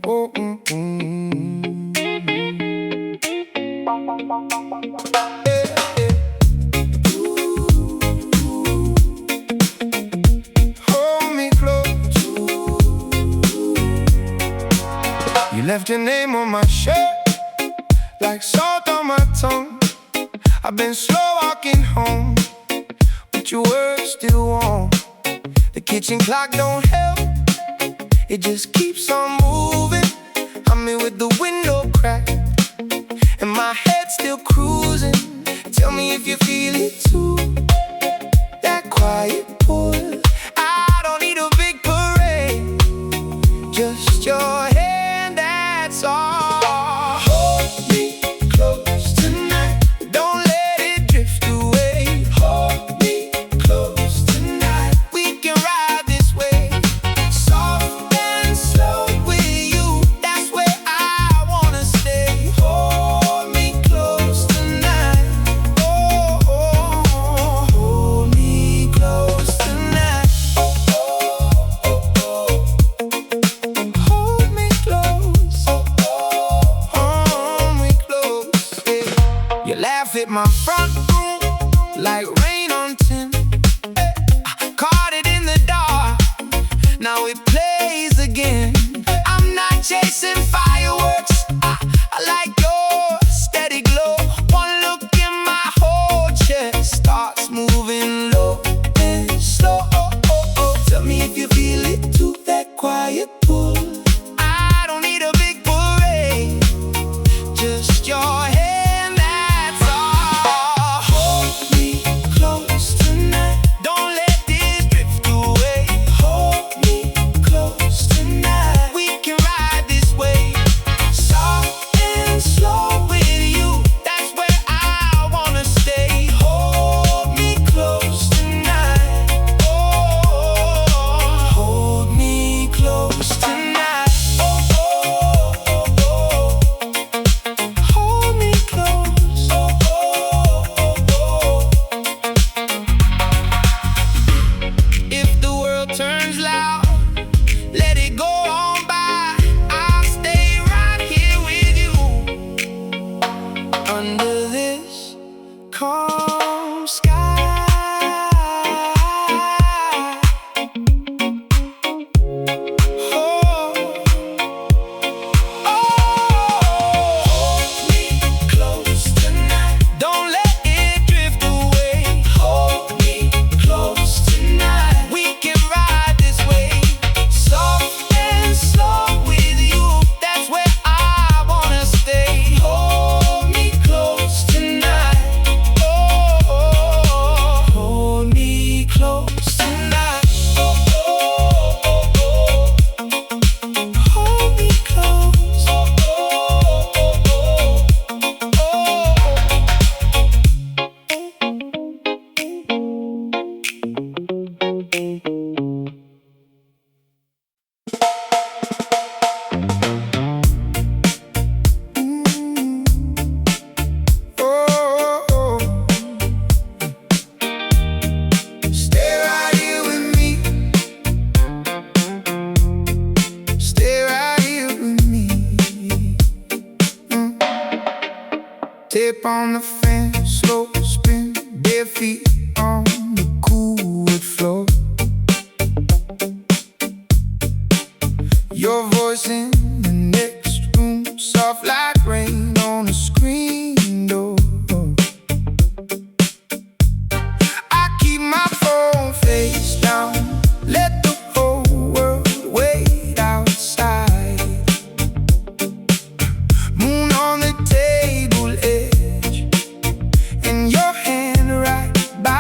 Oh, mm, mm. Yeah, yeah. Hold me close. You left your name on my shirt, like salt on my tongue. I've been slow walking home, but your words still warm. The kitchen clock don't help, it just keeps on moving. I'm here with the window cracked, and my head still cruising. Tell me if you feel it too, that quiet pull. I don't need a big parade, just your hand, that's all. Hold me close tonight, don't let it drift away. Hold me close tonight, we can ride this way. Soft and slow with you, that's where I wanna stay. Hold me close tonight. Oh, oh, oh. Hold me close tonight. Oh, oh, oh, oh. Hold me close. Oh, oh, hold me close. Yeah. You laugh at my front room like rain on tin. I caught it in the dark, now it plays again. I'm not chasing fireworks, I like your steady glow. One look in my whole chest starts moving low and slow. Oh, oh, oh. Tell me if you feel it too, that quiet pull. I don't need a big parade, just your hand, that's all. Hold me close tonight, don't let this drift away. Hold me close tonight, we can ride this way. Soft and slow with you, that's where I wanna stay. Hold me close tonight. Oh, hold me close tonight. Oh, oh, oh, oh. Hold me close. Oh, oh, oh, oh. If the world turns loud, let it go on by. I'll stay right here with you under this calm sky. Oh, oh, hold me close tonight, don't let it drift away. Hold me close tonight, we can ride this way. Soft and slow with you, that's where I wanna stay. Hold me close tonight. Oh, oh, oh. Hold me close tonight. Oh, oh, oh, oh. Hold me close. Oh, oh, oh, oh, oh. Stay right here with me. Stay right here with me. Tip on the fence, slow spin, bare feet on the cool wood floor. Your voice in the next room, soft like rain on a screen door. I keep my phone face down, let the whole world wait outside. Moon on the table edge, and your hand right by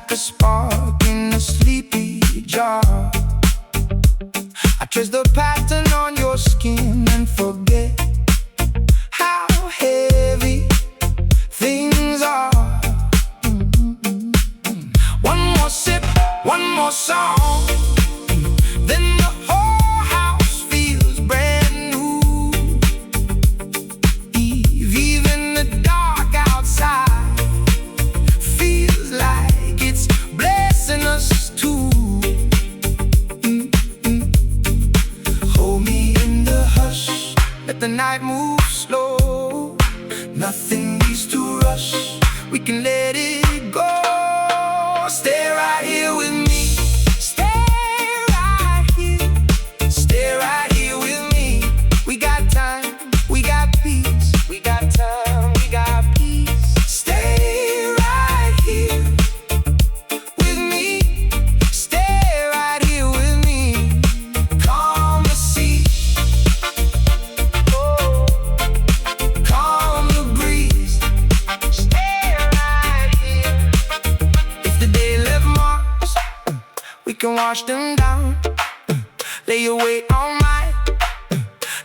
like a spark in a sleepy jar. I trace the pattern on your skin and forget how heavy things are. One more sip, one more song, then the whole house feels brand new. Even the dark outside feels like it's blessing us too. Hold me in the hush, let the night move slow. Nothing needs to rush, we can let it go. Stay right here with me. Stay right here. Stay right here with me. We got time, we got peace. We got time, we got peace. Stay right here with me. Stay right here with me. Calm the sea. Oh, calm the breeze. Stay right here. If the day left marks, we can wash them down. Lay your weight on mine,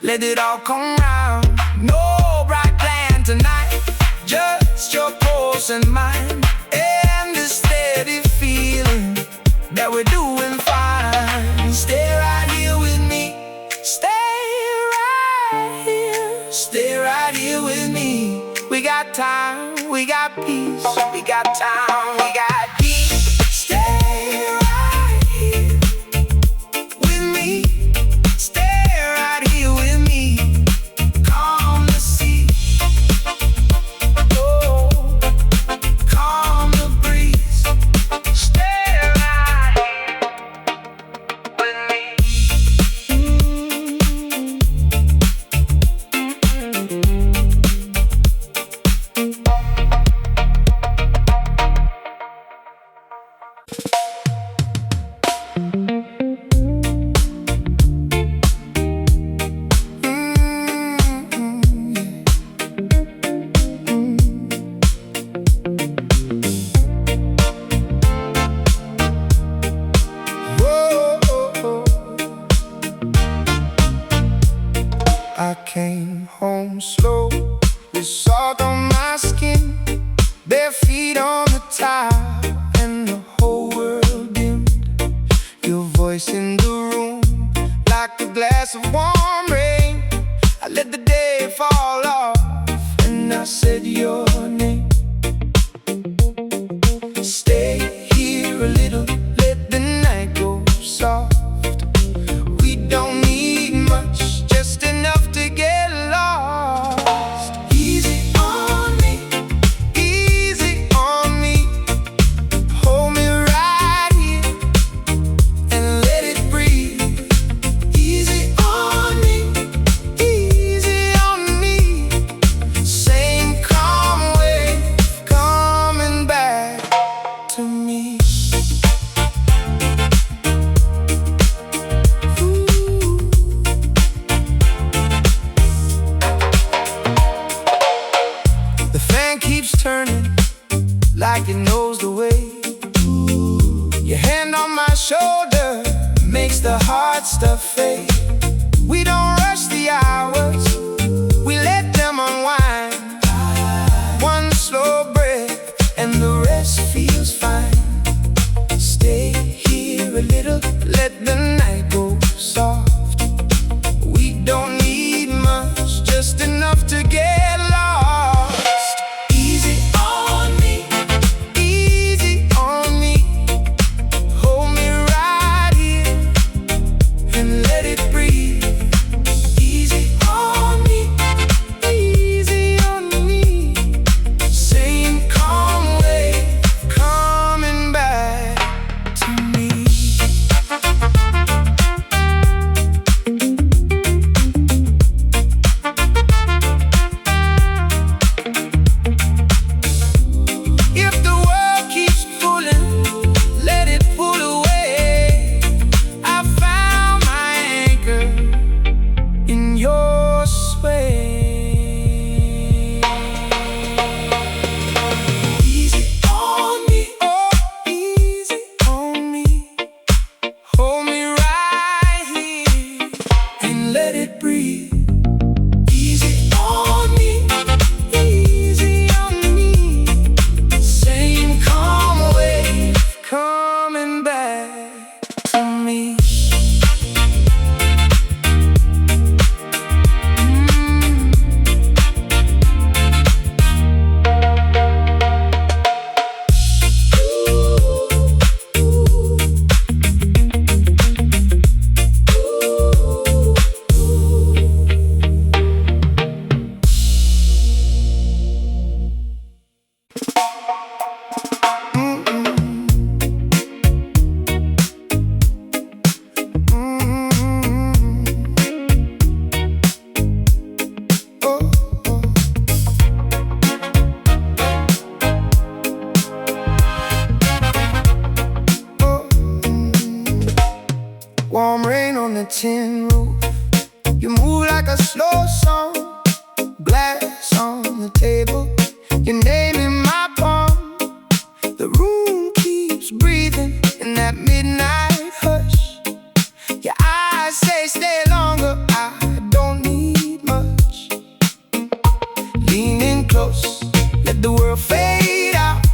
let it all come round. No bright plan tonight, just your pulse and mine, and this steady feeling that we're doing fine. Stay right here with me. Stay right here. Stay right here with me. We got time, we got peace. We got time, we got peace. Stay right here with me. Stay right here with me. Calm the sea. Oh, calm the breeze. Stay right here with me. I came home slow, with salt on my skin, bare feet on the tile, and the whole world dimmed. Your voice in the room, like a glass of warm rain. I let the day fall off, and I said your name. Stay here a little, let the night go soft. We don't need much, just enough to get lost. Easy on me, easy on me. Hold me right here and let it breathe. Easy on me, easy on me. Same calm wave coming back to me. The fan keeps turning like it knows the way. Your hand on my shoulder makes the hard stuff fade. We don't rush the hours, we let them unwind. One slow breath and the rest feels fine. Stay here a little, let the night go soft. We don't need much, just enough to get lost. Easy on me, easy on me. Hold me right here and let it breathe. Easy on tin roof. You move like a slow song, glass on the table, your name in my palm. The room keeps breathing in that midnight hush. Your eyes say stay longer, I don't need much. Lean in close, let the world fade out.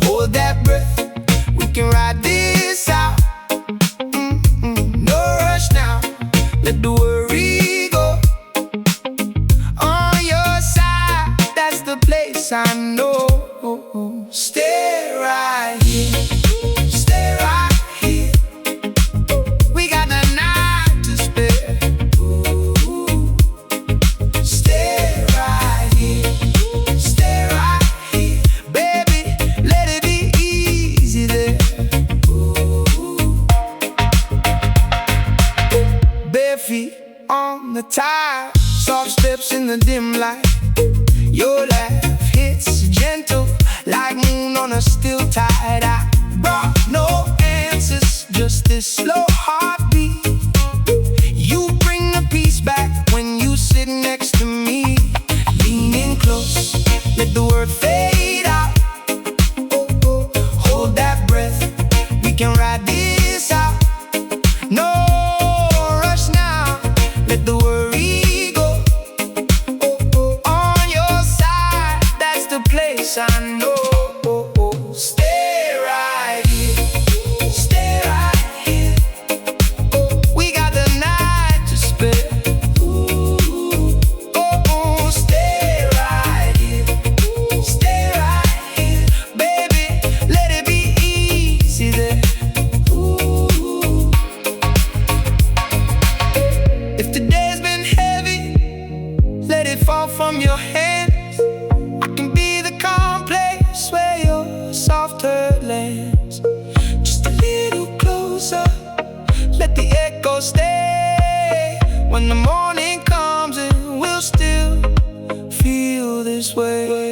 Hold that breath, we can ride this out. No rush now, let the worry go. On your side, that's the place I know. Stay right here, stay right here. We got the night to spare. Stay right here, stay right here. Baby, let it be easy there. Bare feet on the tile, soft steps in the dim light. Your laugh hits gentle like moon on a still tide. I brought no answers, just this slow heartbeat. You bring the peace back when you sit next to me. Lean in close, let the word fade out. Hold that breath, we can ride this out. No rush now, let the worry go. On your side, that's the place I know. Stay right here, stay right here. We got the night to spare. Stay right here, stay right here. Baby, let it be easy there. If today's been heavy, let it fall from your hands. I can be the calm place where your soft hurt lands. Just a little closer, let the echo stay. When the morning comes and we'll still feel this way.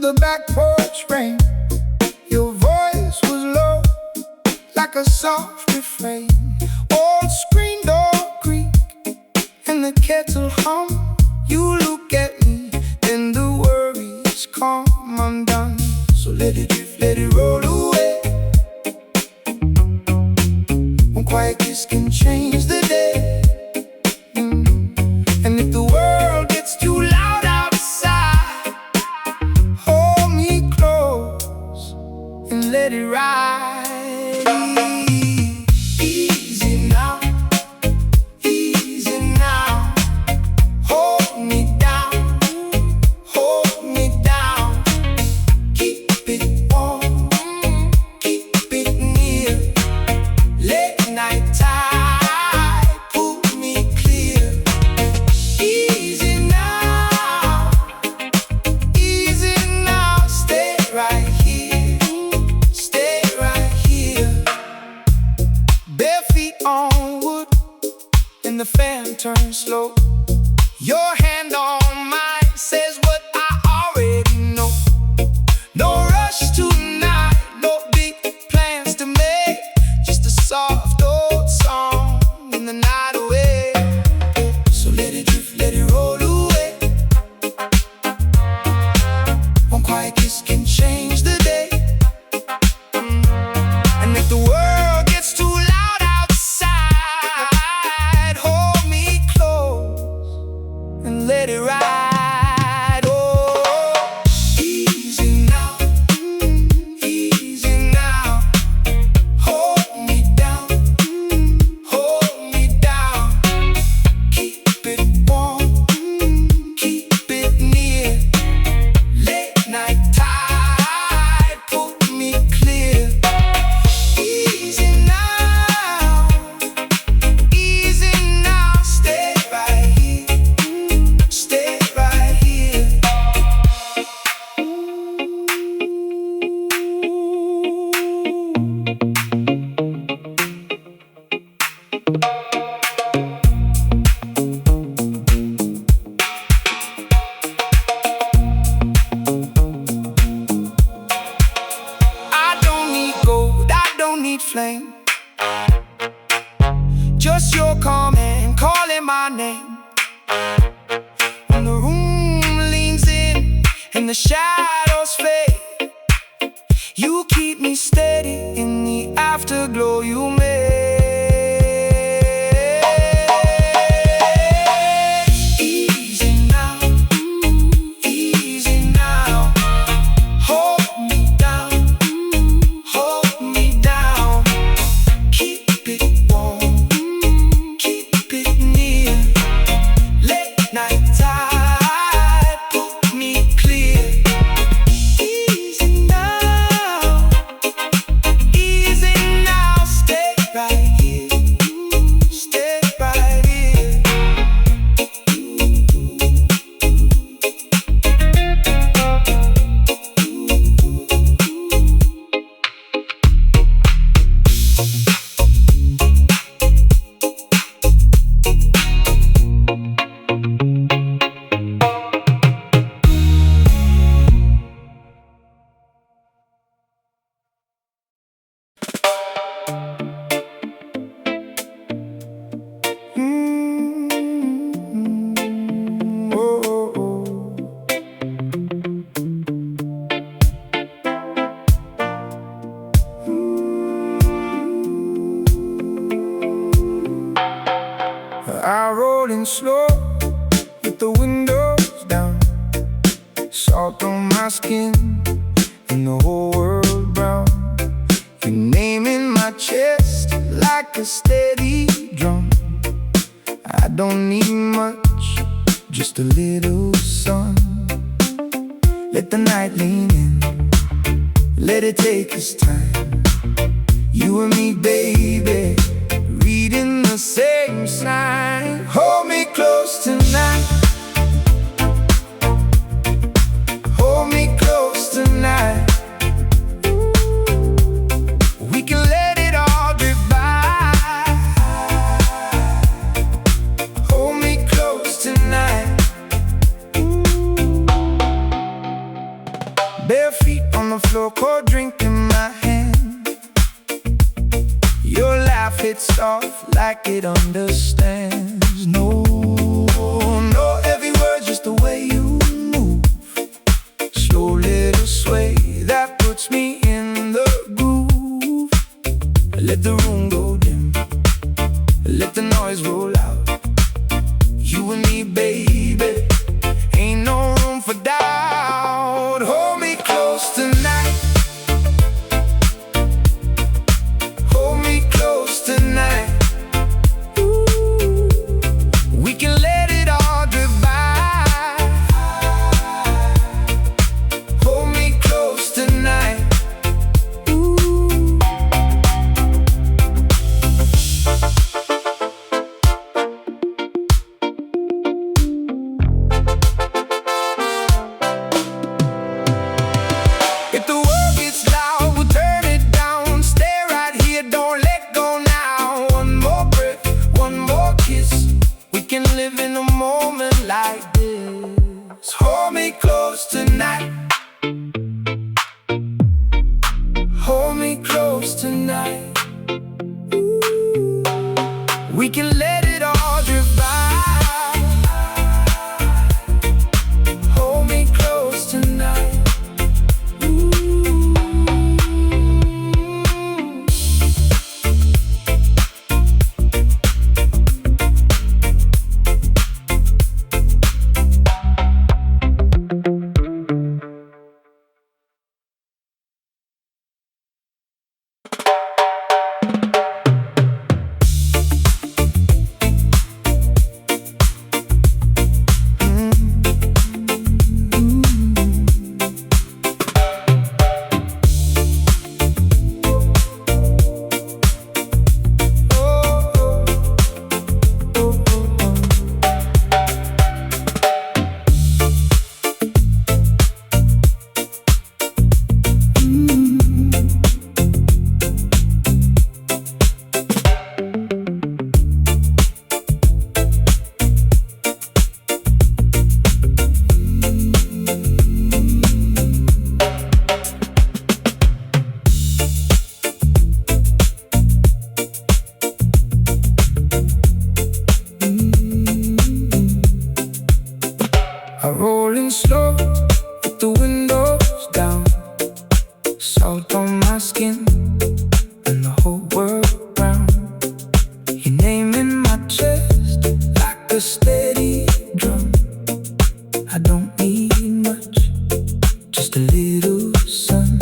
The back porch rain, your voice was low, like a soft refrain. Old screen door creak, and the kettle hum. You look at me, then the worries come undone. So let it drift, let it roll away. One quiet kiss can change the day. And if the world gets too loud outside, hold me close and let it ride. Easy now, easy now. Hold me down, hold me down. Keep it warm, keep it near. Late night tide, pull me clear. Easy now, stay right here, stay right here. Bare feet on wood, and the fan turns slow. Your hand on mine says what I already know. No rush tonight, no big plans to make. the shadows fade, you keep me steady in the afterglow you made. Easy now, easy now. Hold me down, hold me down. Keep it warm, keep it near. Late night tide, put me clear. Easy now, stay right here, stay right here. Oh, oh, oh. I roll in slow with the windows down, salt on my skin and the whole world brown. Your name in my chest like a steady drum. I don't need much, just a little sun. Let the night lean in, let it take its time. You and me, baby, reading the same sign. Hold me close tonight, hold me close tonight. We can let it all get by. Hold me close tonight. Bare feet on the floor, cold drink in my hand. Your laugh hits soft like it understands. No, no heavy words, just the way you move. Slow little sway that puts me in the groove. Let the room go dim, let the noise roll out. You and me, baby, ain't no room for doubt. Hold me close tonight, hold me close tonight. Ooh, we can let it all get by. Hold me close tonight. Ooh. sun.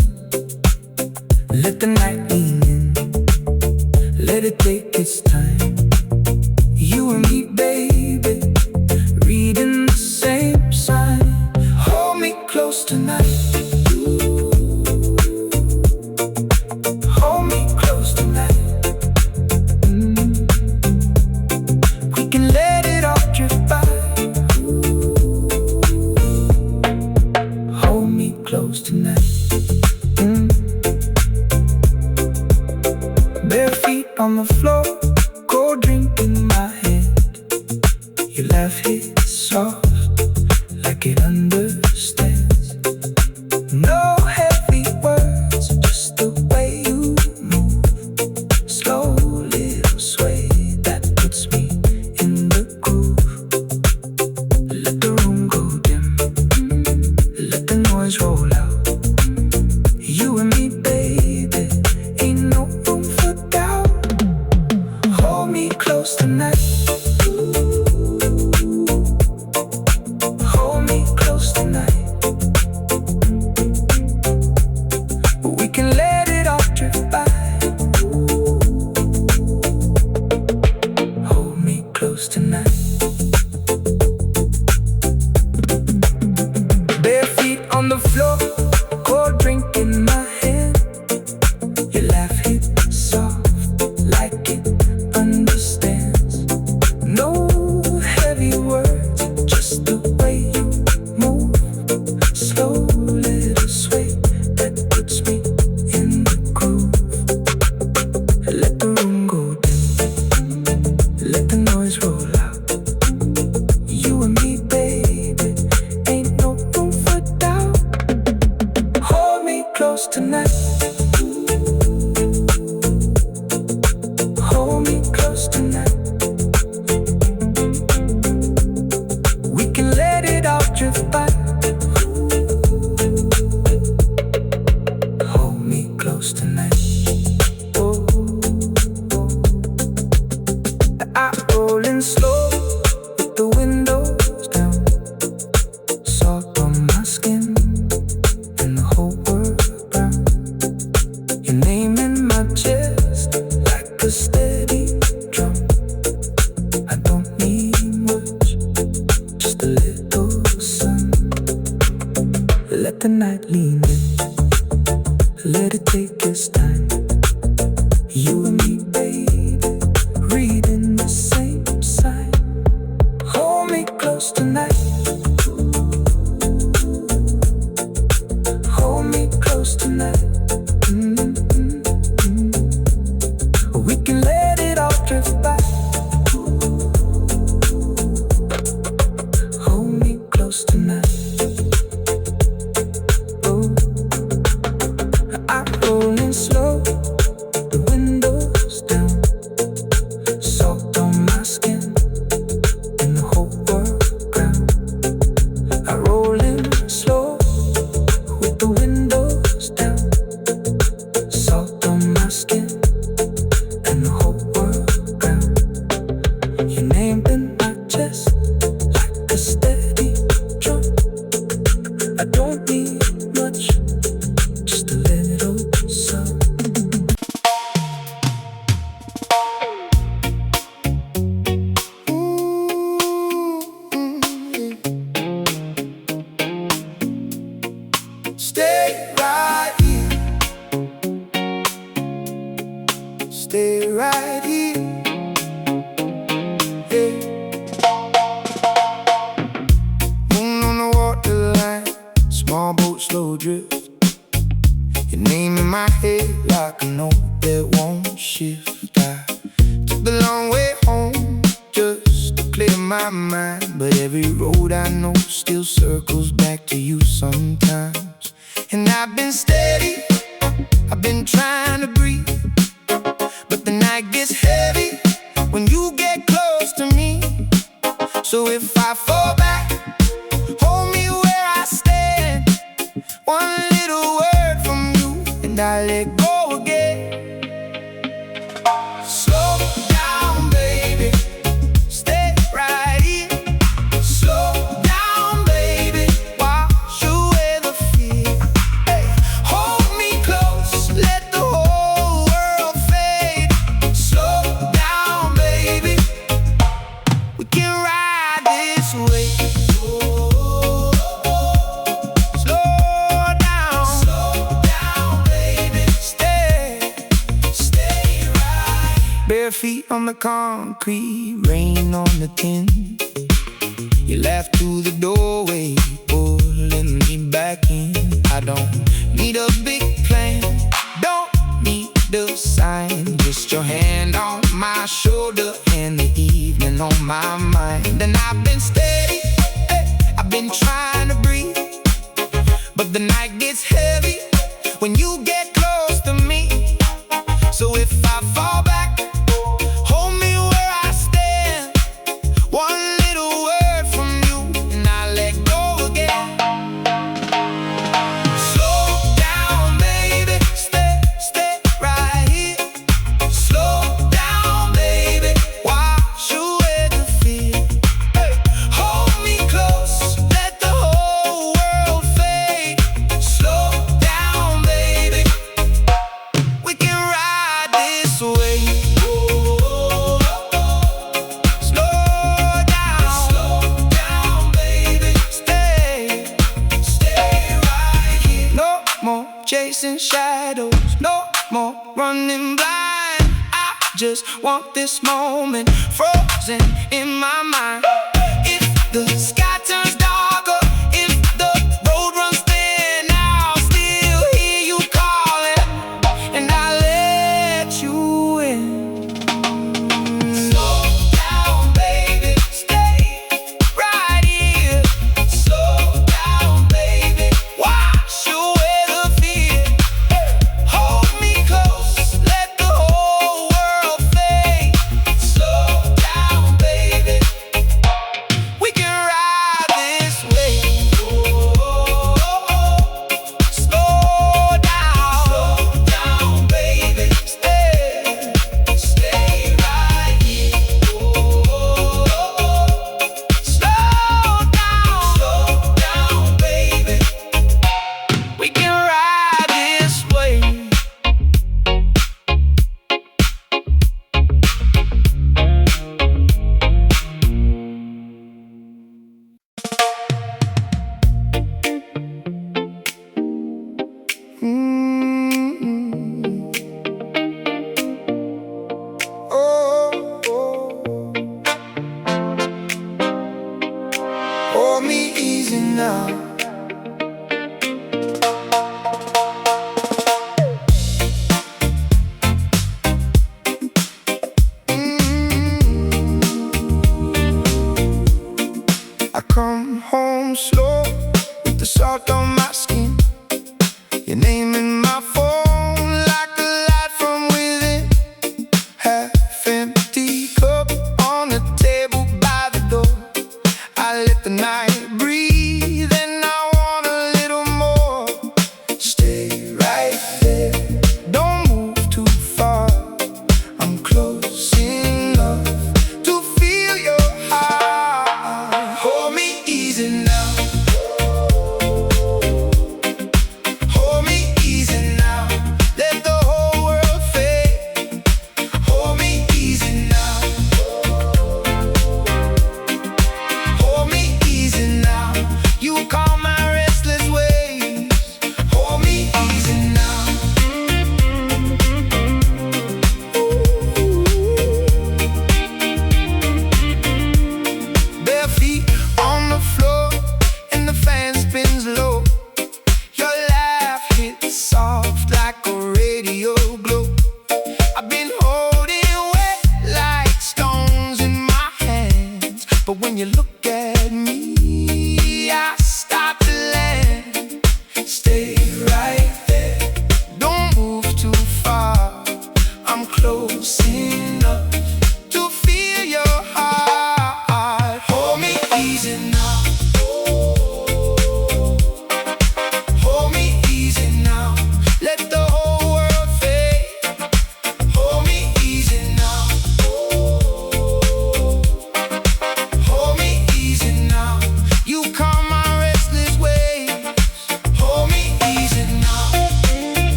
Let the night lean in, let it take its time. You and me, baby, reading the same sign. Hold me close tonight. Hold me close tonight. We can let it all drift by. Hold me close tonight. Bare feet on the floor, cold drink in my hand. Your laugh hits soft, like it understands. No heavy words, just the way you move. Slow little sway that puts me in the groove. Let the room go dim, let the noise roll out. You and me, baby, ain't no room for doubt. Hold me close tonight. Hold me close tonight. We can let it all drift by. Hold me close tonight. Bare feet on the floor, cold drink in my hand. Your laugh hits soft, like it understands. No heavy words, just the way you move. Slow little sway that puts me in the groove. Let the room go dim, let the noise roll out. You and me, baby, ain't no room for doubt. Hold me close tonight. Hold me close tonight. We can let it all drift by. Hold me close tonight. Oh, I roll in slow with the windows down. Salt on my skin and the whole world brown. Your name in my chest like a steady drum. I don't need much, just a little sun. Let the night lean in, let it take its time. You and me, baby, reading the same sign. Hold me close tonight. Hold me close tonight. We can let it all drift by. Hold me close tonight. Oh, I roll in slow, the windows down. Salt on my skin and the whole world ground. I roll in slow with the windows down. Salt on my skin and the whole world ground. Your name in my chest like a steady drum. I don't need much, just a little sun. Stay right here. Stay right here. Hey. Moon on the waterline, small boat, slow drift. Your name in my head like a note that won't shift. I took the long way home just to clear my mind, but every road I know still circles back to you sometimes. And I've been steady, I've been trying to breathe, but the night gets heavy when you get close to me. So if I fall back, hold me where I stand. One little word from you and I let go again. Slow down, baby, stay right here. Slow down, baby, wash away the fear. Hey, on the concrete, rain on the tin. You laugh through the doorway, pulling me back in. I don't need a big plan, don't need a sign, just your hand on my shoulder and the evening on my mind. And I've been steady, I've been trying to breathe, but the night gets heavy when you get close to me. So if I fall back, hold me where I stand. One little word from you and I let go again. Slow down, baby, stay right here. Slow down, baby, wash away the fear. Hold me close, let the whole world fade. Slow down, baby, we can ride this way. Slow down, baby, stay right here. No more chasing shadows, no more running blind. I just want this moment frozen in my mind. If the sky turns darker, if the road runs thin, I'll still hear you calling, and I let you in. Slow down, baby, stay right here. Slow down, baby, wash away the fear. Hold me close, let the whole world fade. Slow down, baby, we can ride this way. Slow down, baby, stay right here. Slow down, baby, we can ride this way. Oh, hold me easy now. I come home slow with the salt on my skin, your name in my phone like a light from within. Half empty cup on the table by the door. I let the night breathe and I want a little more. Stay right there, don't move too far. I'm close enough to feel your heart. Hold me easy now. Hold me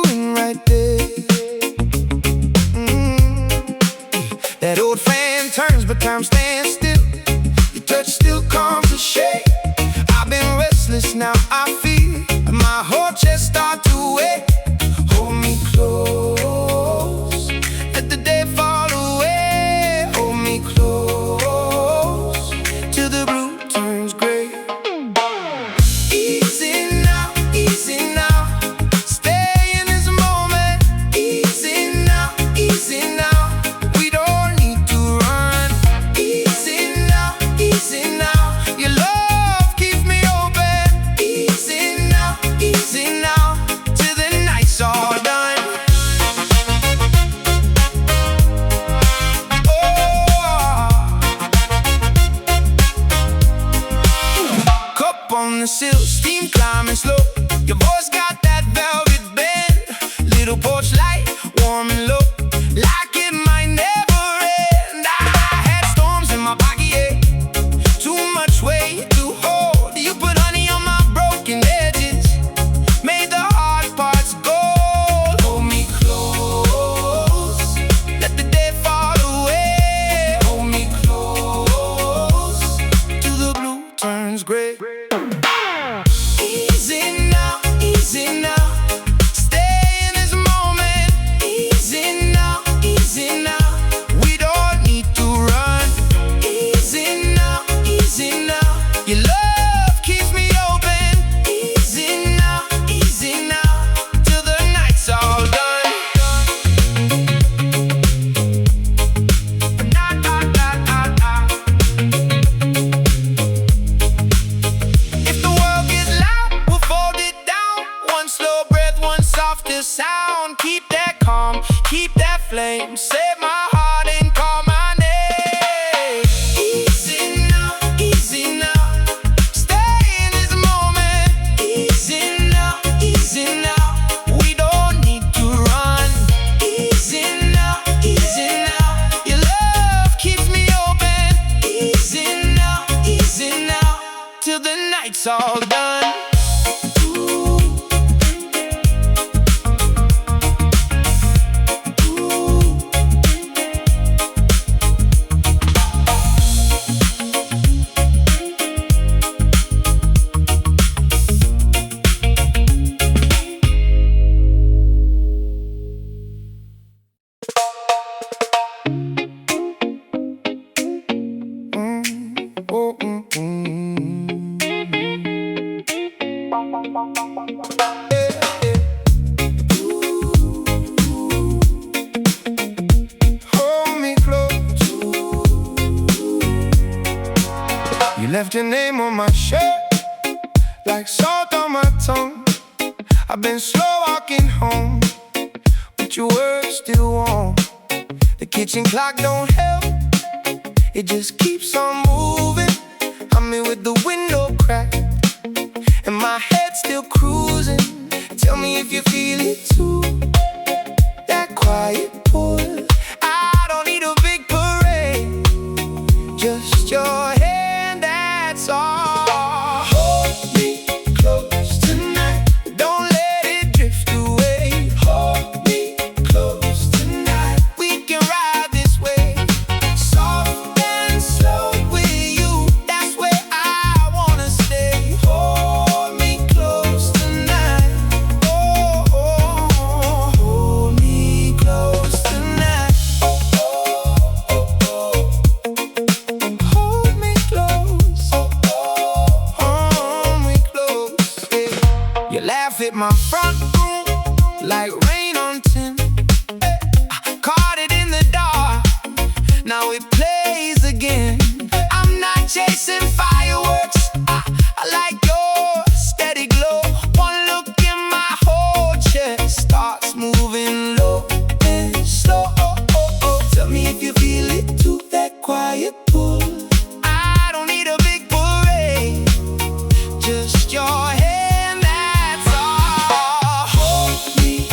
doing right there? That old fan turns, but time stands still. Your touch still calms the shade. I've been restless, now I feel my whole chest start to wake. Hold me close, let the day fall away. Hold me close, till the blue turns gray. Easy now, stay in this moment. Easy now, we don't need to run. Easy now, your love keeps me open. Easy now, till the night's all done. Cup on the sill, steam climbing slow. Your voice got that velvet bend. Little porch light, warm and low, like it might never end. I had storms in my pocket, yeah. Too much weight to hold. You put honey on my broken edges, made the hard parts gold. Hold me close, let the day fall away. Hold me close, till the blue turns gray. Easy now, stay in this moment. Easy now, we don't need to run. Easy now, your love keeps me open. Easy now, till the night's all done. If the world gets loud, we'll fold it down. One slow breath, one softer sound. Keep that calm, keep that flame. Save my heart and call my name. Easy now, stay in this moment. Easy now, we don't need to run. Easy now, your love keeps me open. Easy now, till the night's all done. Hold me close. You left your name on my shirt, like salt on my tongue. I've been slow walking home, but your words still warm. The kitchen clock don't help, it just keeps on moving. I'm here with the window cracked, and my head still cruising. Tell me if you feel it too. That quiet pull, I don't need a big parade, just your hand, that's all. Hold me close tonight, don't let it drift away. Hold me close tonight, we can ride this way. Soft and slow with you, that's where I wanna stay. Hold me close tonight, oh, hold me close tonight, hold me close, hold me close, yeah. You laugh at my front room like rain on tin. I caught it in the dark, now it plays again. I'm not chasing fireworks, I like your steady glow. One look in my whole chest starts moving low and slow. Tell me if you feel it too, that quiet pull. I don't need a big parade, just your hand, that's all. Hold me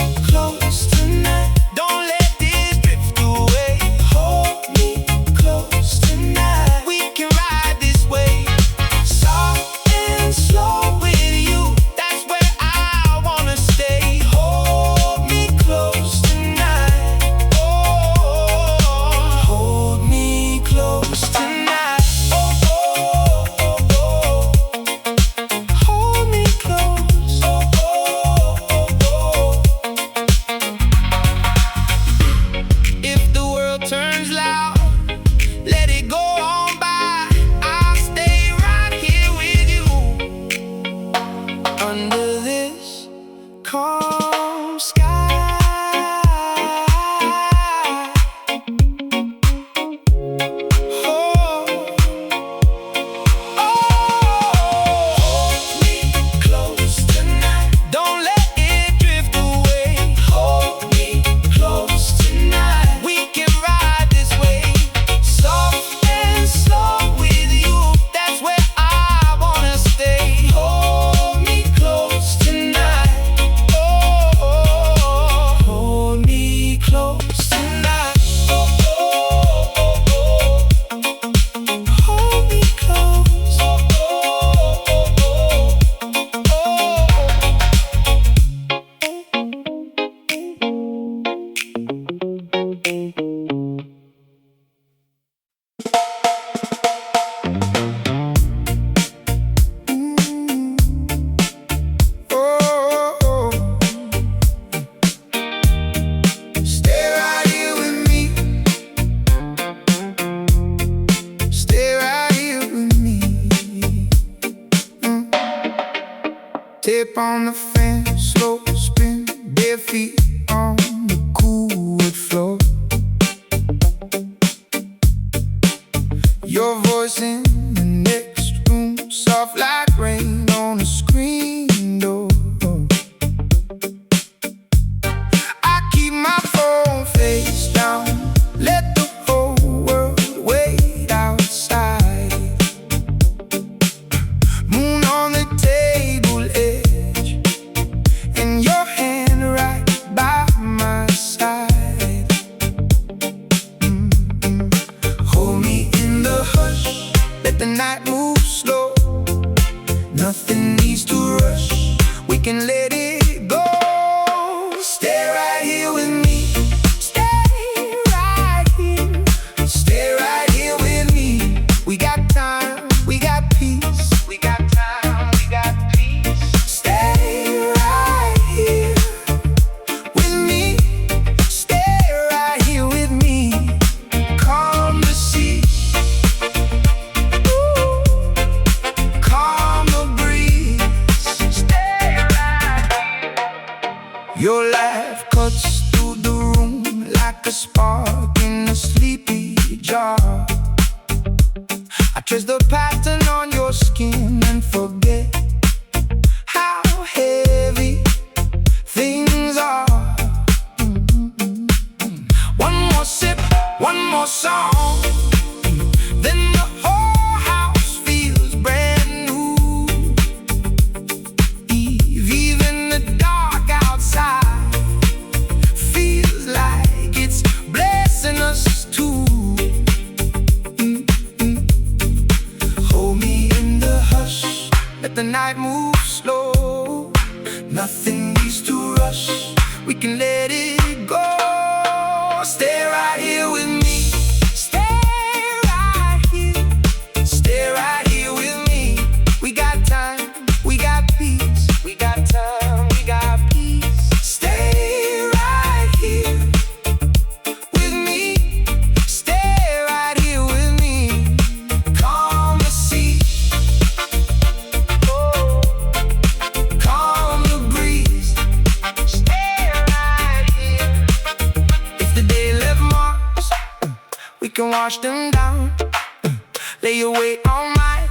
Escape on the fence, slow spin, bare feet on the cool wood floor. Your voice in the next room, soft like rain on a screen door. I keep my phone face down, let the whole world wait outside. Moon on the table edge, and your hand right by my side. Hold me in the hush, let the night move slow. Nothing needs to rush, we can let it go. Stay right here with me, stay right here, stay right here with me. We got time, we got peace, we got time, we got peace. Stay right here with me, stay right here with me. Calm the sea, calm the breeze. Stay right here. Your laugh cuts through the room like a spark in a sleepy jar. I trace the pattern on your skin and forget how heavy things are. One more sip, one more song, then the whole house feels brand new. Even the dark outside feels like it's blessing us too. Hold me in the hush, let the night move slow. Nothing needs to rush, we can let it go. Stay right here with me, stay right here, stay right here with me. We got time, we got peace, we got time, we got peace. Stay right here with me, stay right here with me. Calm the sea, oh, calm the breeze. Stay right here. If the day left marks, we can wash them down. Lay your weight on mine,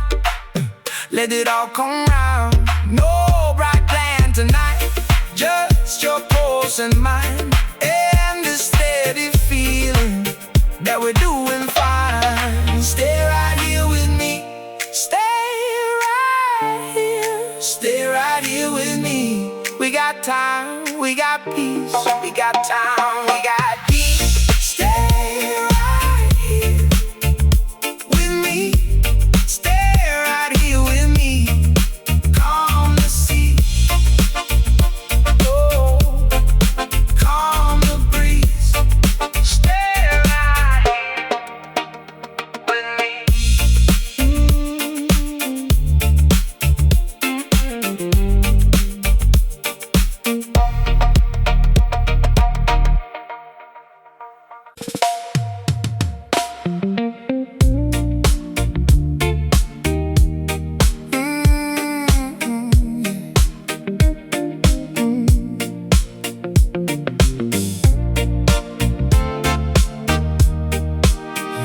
let it all come round. No bright plan tonight, just your pulse and mine, and the steady feeling that we're doing fine. Stay right here with me, stay right here, stay right here with me. We got time, we got peace, we got time, we got peace. Stay right here with me, stay right here with me. Calm the sea, oh, calm the breeze. Stay right here with me.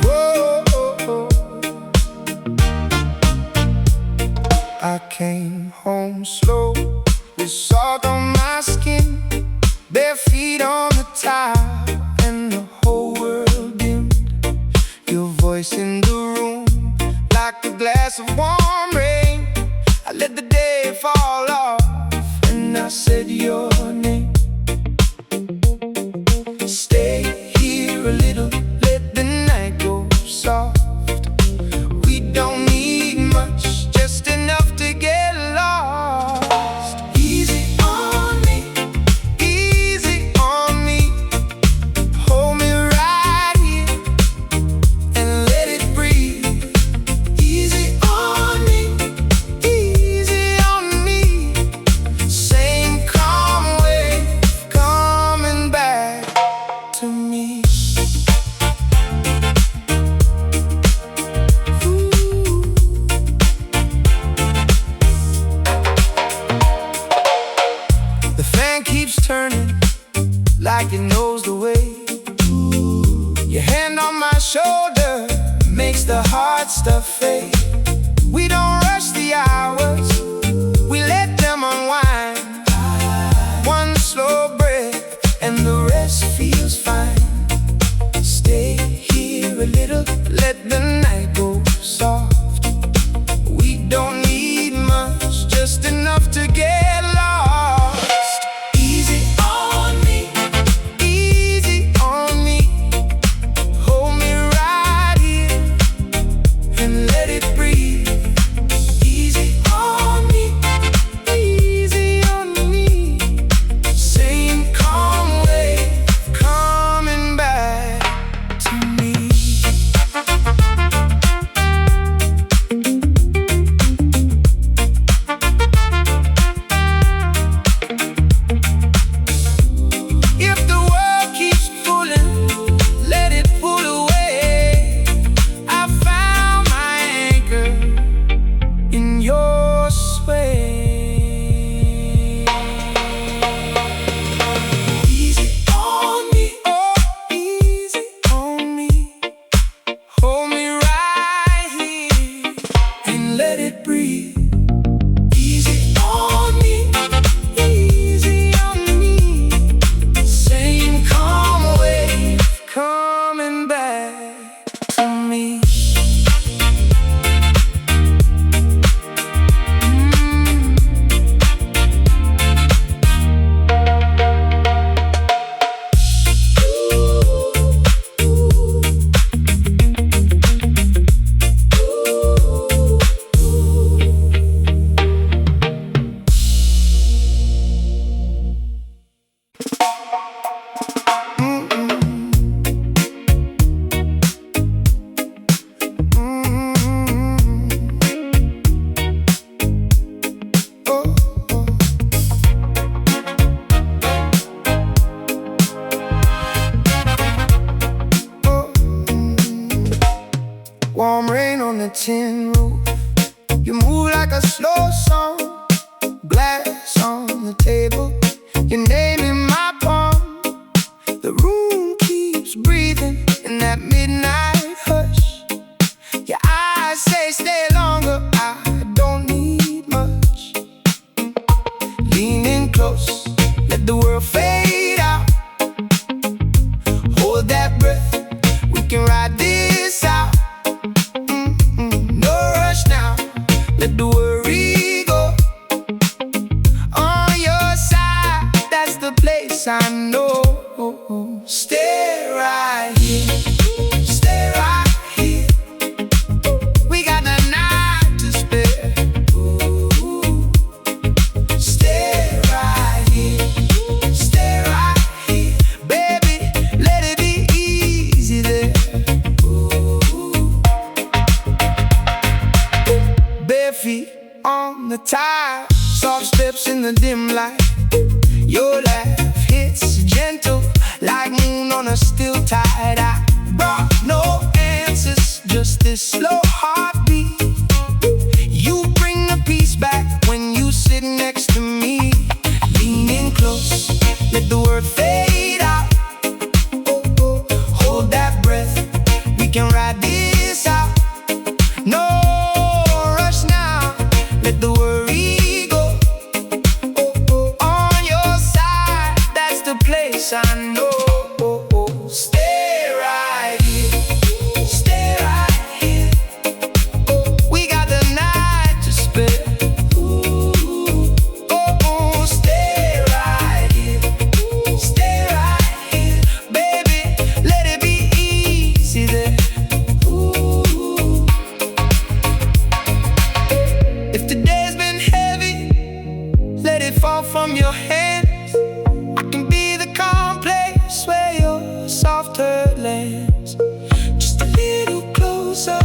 Whoa, I came home slow with salt on my skin, bare feet on the tile, and the whole world dimmed. Your voice in the room like a glass of warm rain. I let the day fall off and I said your name. Stay here a little, let the night go soft. We don't need much, just enough to get lost. Easy on me, easy on me. Hold me right here and let it breathe. Easy on me, easy on me. Same calm wave coming back to me. like it knows the way. Your hand on my shoulder makes the hard stuff fade. We don't rush the hours, we let them unwind. One slow breath and the rest feels fine. Stay here a little, let the night go soft. We don't need much, just enough to get lost. Easy on me, easy on me. Hold me right here and let it breathe. Easy on me, easy on me. Same calm wave coming back to me. If the world keeps pulling, let it pull away. I found my anchor in your sway. Easy on me, oh, easy on me. Hold me right here and let it breathe. Easy on me, easy on me. Same calm wave coming back to me. Warm rain on the tin roof. You move like a slow song. Glass on the table, your name in my palm. The room keeps breathing in that midnight hush. Your eyes say stay longer, I don't need much. Leaning close, let the world fade out. Hold that breath, we can ride this out. No rush now, let the worry go. On your side, that's the place I know. Stay right here, stay right here. We got the night to spare. Stay right here, stay right here. Baby, let it be easy there. Bare feet on the tile, soft steps in the dim light. Your laugh hits gentle like moon on a still tide. I brought no answers, just this slow heartbeat. You bring the peace back when you sit next to me. Leaning close, let the word fade out. Hold that breath, we can ride this out. No rush now, let the worry go. On your side, that's the place I know. Stay right here, stay right here. We got the night to spare. Stay right here, stay right here. Baby, let it be easy there. If the day's been heavy, let it fall from your hands. I can be the calm place where your soft hurt lands. Just a little closer,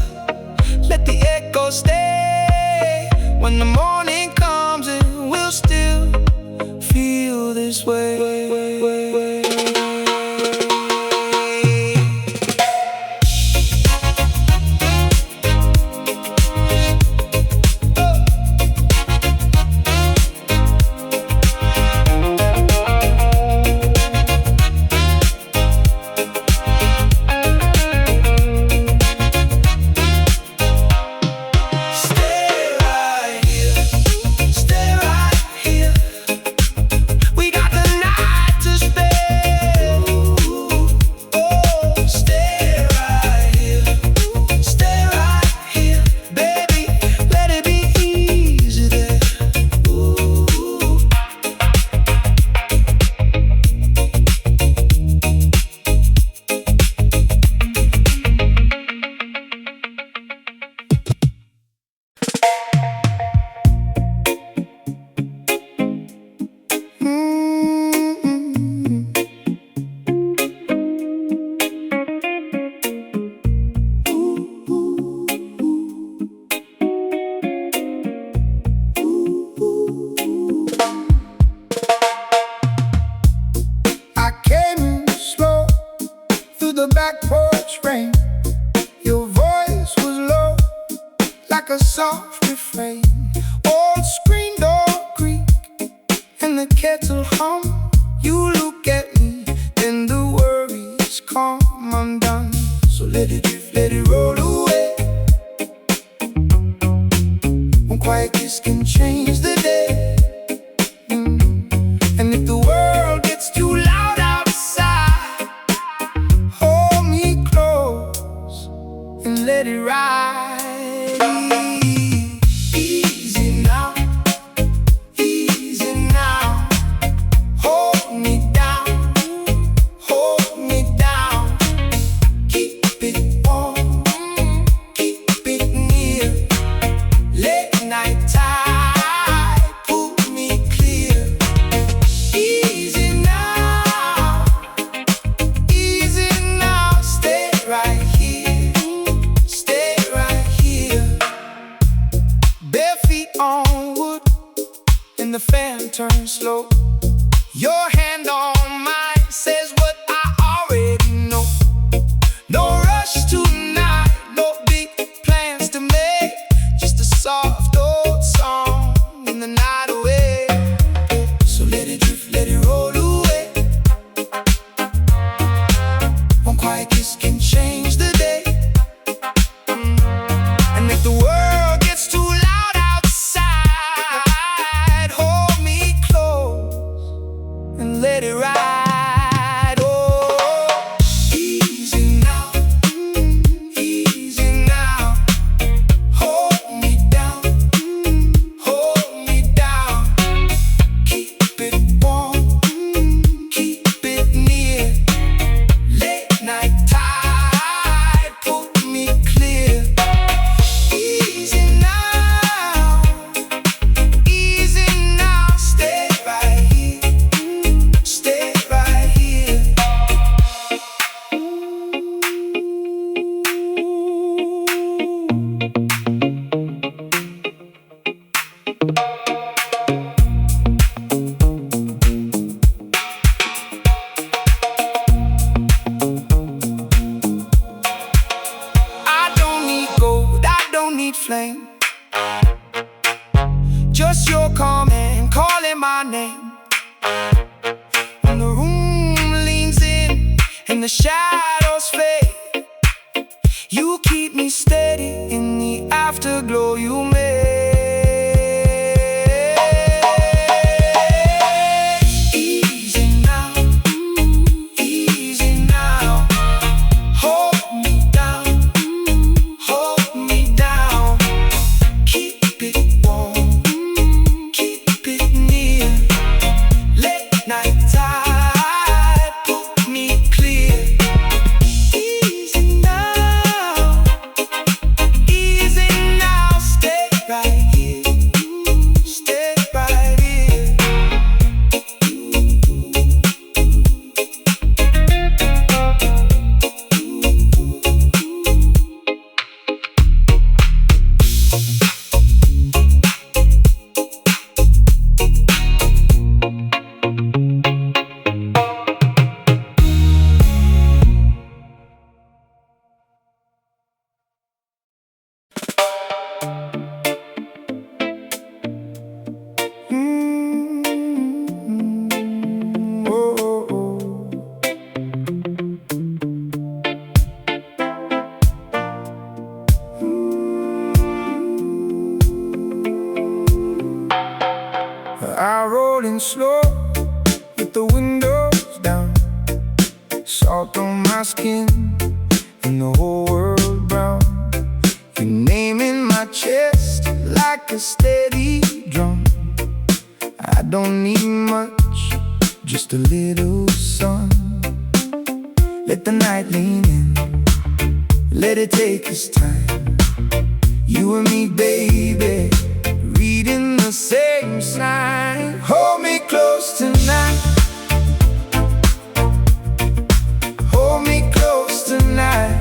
let the echo stay. When the morning comes and we'll still feel this way. frame. Old screen door creak and the kettle hum. You look at me, then the worries come undone. So let it drift, let it roll away. One quiet kiss can change the day. And if the world gets too loud outside, hold me close and let it ride. Easy now, easy now. Hold me down, hold me down. Keep it warm, keep it near. Late night tide, pull me clear. Easy now, stay right here, stay right here. Bare feet on wood, and the fan turns slow. Your hand on mine says what I already know. No rush tonight, no big plans to make. Just a soft old song in the night away. So let it drift, let it roll away. One quiet kiss can change the day. And if the world gets too loud outside, hold me close and let it ride. Oh, easy now, easy now. Hold me down, hold me down. Keep it warm, keep it near. Late night tide, pull me clear. Easy now, stay right here, stay right here. I don't need gold, I don't need flame. Just your comment calling my name. When the room leans in and the shadows fade, you keep me steady in the afterglow you make. Easy now, easy now. Hold me down, hold me down. Keep it warm, keep it near. Late night tide, pull me clear. Easy now, stay right here, stay right here. Oh, oh, oh. I roll in slow with the windows down. Salt on my skin and the whole world brown. Your name in my chest like a steady drum. I don't need much, just a little sun. Let the night lean in, let it take its time. You and me, baby, reading the same sign. Hold me close tonight, hold me close tonight.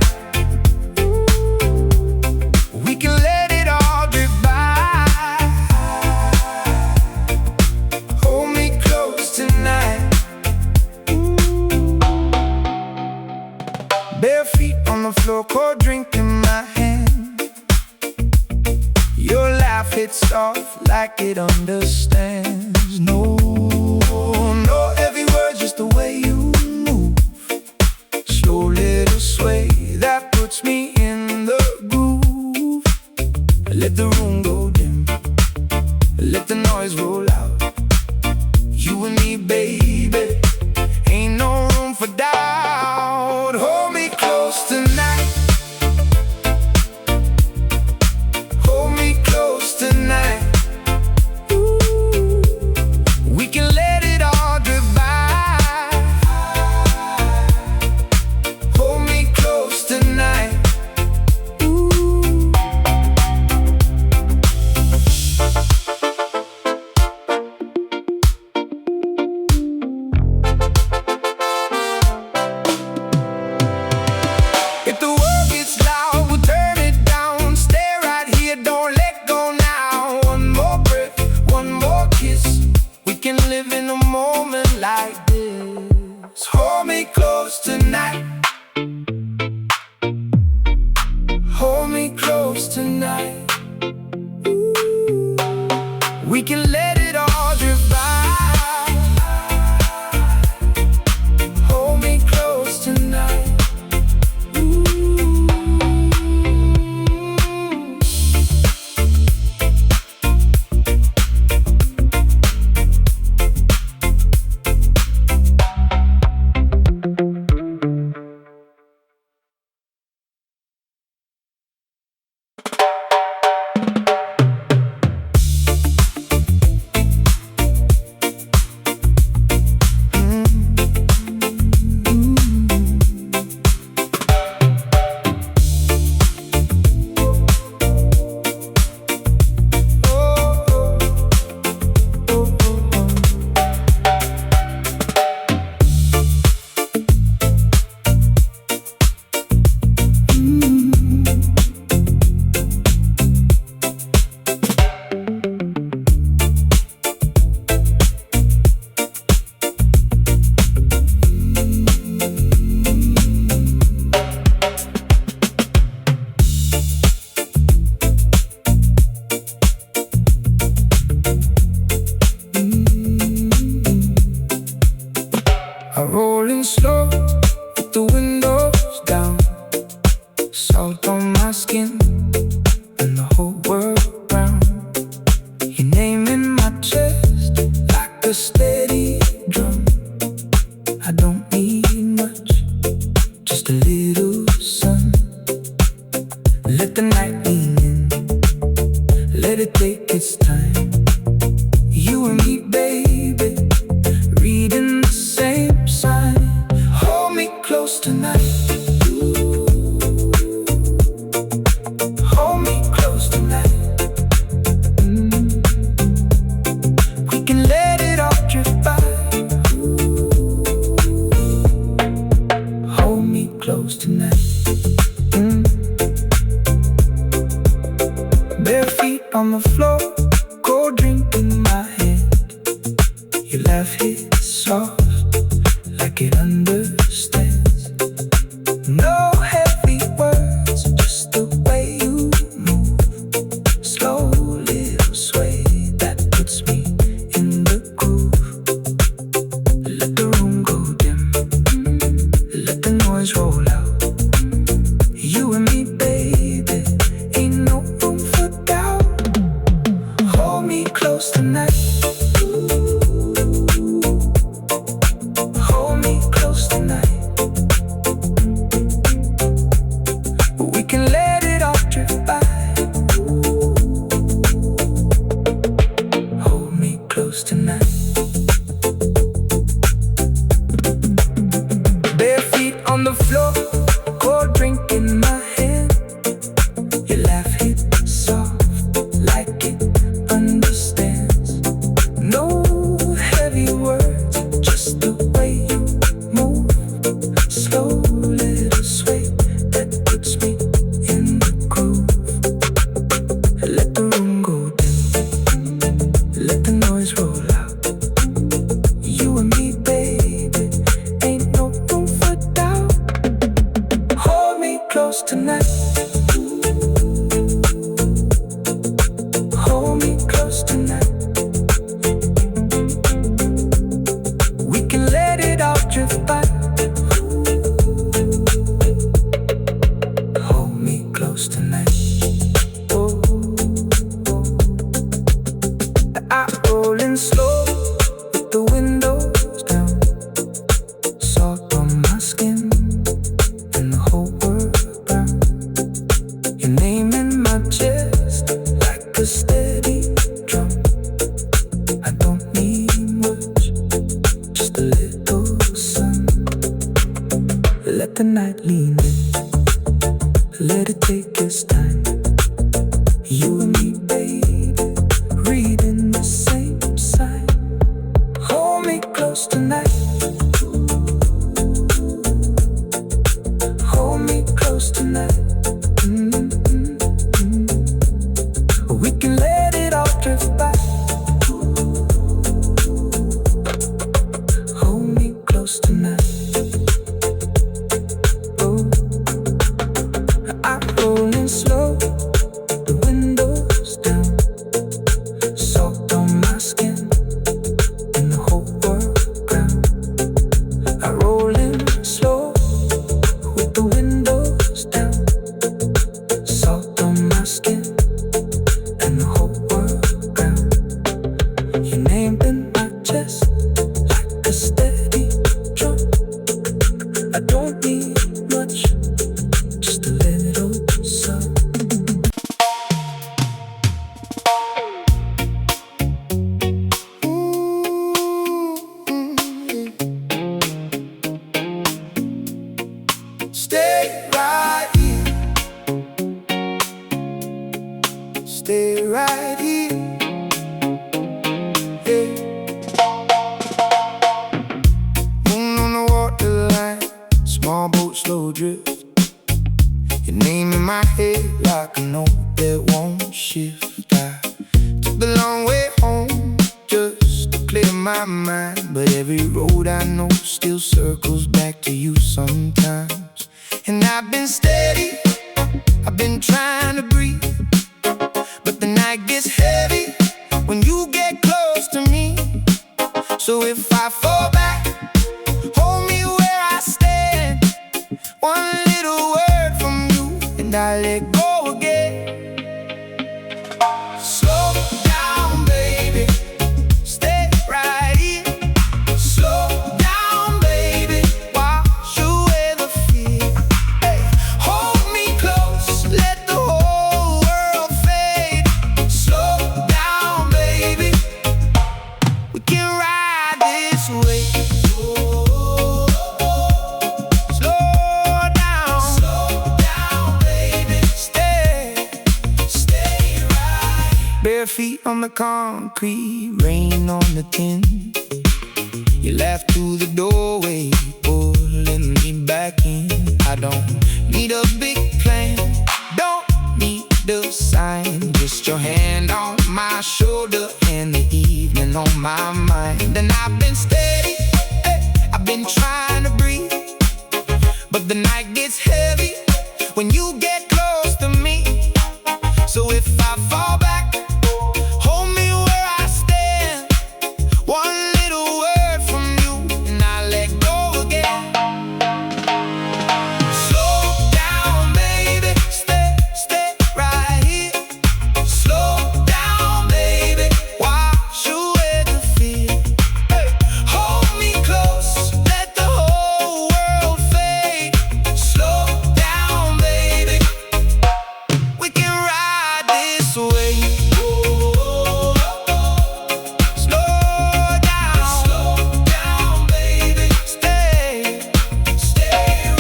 We can let it all drift by. Hold me close tonight. Bare feet on the floor, cold drink in my hand. Your laugh laugh, it's soft like it understands. No, no heavy words, just the way you move. Slow little sway that puts me in the groove. Let the room go dim, let the noise roll out. You and me, baby, ain't no room for doubt. Hold me close tonight, hold me close tonight. Ooh, we can let it all drift by. Hold me close tonight. Ooh. If the world gets loud, we'll turn it down. Stay right here, don't let go now. One more breath, one more kiss. We can live in a moment like this. Hold me close tonight, hold me close tonight. Ooh, we can let it all drift by. Hold me close tonight. I'm rolling slow with the windows down. Salt on my skin and the whole world around. Your name in my chest like a steady drum. I don't need much, just a little sun. Let the night lean in, let it take its time. You and me, baby, reading the same sign. Hold me close tonight. Ooh. Hold me close tonight. We can let it all drift by. Ooh. Hold me close tonight. Bare feet on the floor, cold drink in my hand. Your laugh hits soft like it understands. No heavy words, just the way you move. Slow little sway that puts me in the groove. Let the room go dim, let the noise roll out. You and me, baby, ain't no room for doubt. Hold me close tonight. Hold me close tonight. We can let it all drift by. Hold me close tonight. Bare feet on the floor, cold drink in my hand. Your laugh hits soft like it understands. No heavy words, just the way you move. Slow little sway that puts me in the groove. Let the room go dim, let the noise roll out. You and me, baby, ain't no room for doubt. Hold me close tonight. Hold skin and the whole world around. Your name in my chest like a steady drum. I don't need much, just a little sun. Let the night lean in, let it take its time. You and me, baby, reading the same sign. Hold me close tonight. Hold me close tonight. We can let it all drift by. Hold me close tonight. Oh, I'm rolling slow, the windows down, salt on my skin and the whole world ground. I'm rolling slow with the windows down, salt on my skin and the whole world ground. Your name in my chest like a steady drum. I don't need much, just a little sun. Stay right here. Stay right here. Hey. Moon on the waterline, small boat, slow drift. Your name in my head like a note that won't shift. I took the long way home just to clear my mind, but every road I know still circles back to you sometimes. And I've been steady, I've been trying to breathe, but the night gets heavy when you get close to me. So if I fall back, hold me where I stand. One little word from you and I let go again. Slow down, baby, stay right here. Slow down, baby, wash away the fear. Hey, hold me close, let the whole world fade. Slow down, baby, we can ride this way. Slow down, baby, stay right. Bare feet on the concrete, rain on the tin. You laugh through the doorway, pulling me back in. I don't need a big plan, don't need a sign, just your hand on my shoulder and the evening on my mind. And I've been steady, hey, I've been trying to breathe, but the night gets heavy when you get close to me. So if I fall back, hold me where I stand. One little word from you and I let go again. Slow down, baby, stay right here. Slow down, baby, wash away the fear. Hey, hold me close, let the whole world fade. Slow down, baby, we can ride this way. Slow down, baby, stay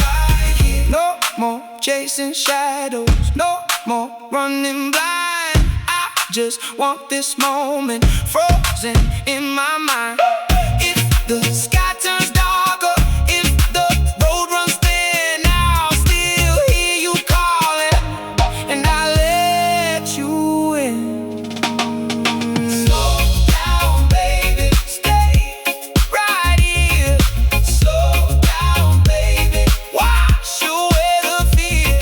right here. No more chasing shadows, no more running blind. I just want this moment frozen in my mind. If the sky turns darker, if the road runs thin, I'll still hear you calling and I'll let you in. Slow down, baby, stay right here. Slow down, baby, wash away the fear.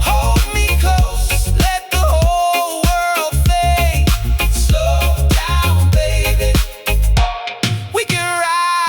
Hold me close, let the whole world fade. Slow down, baby, we can ride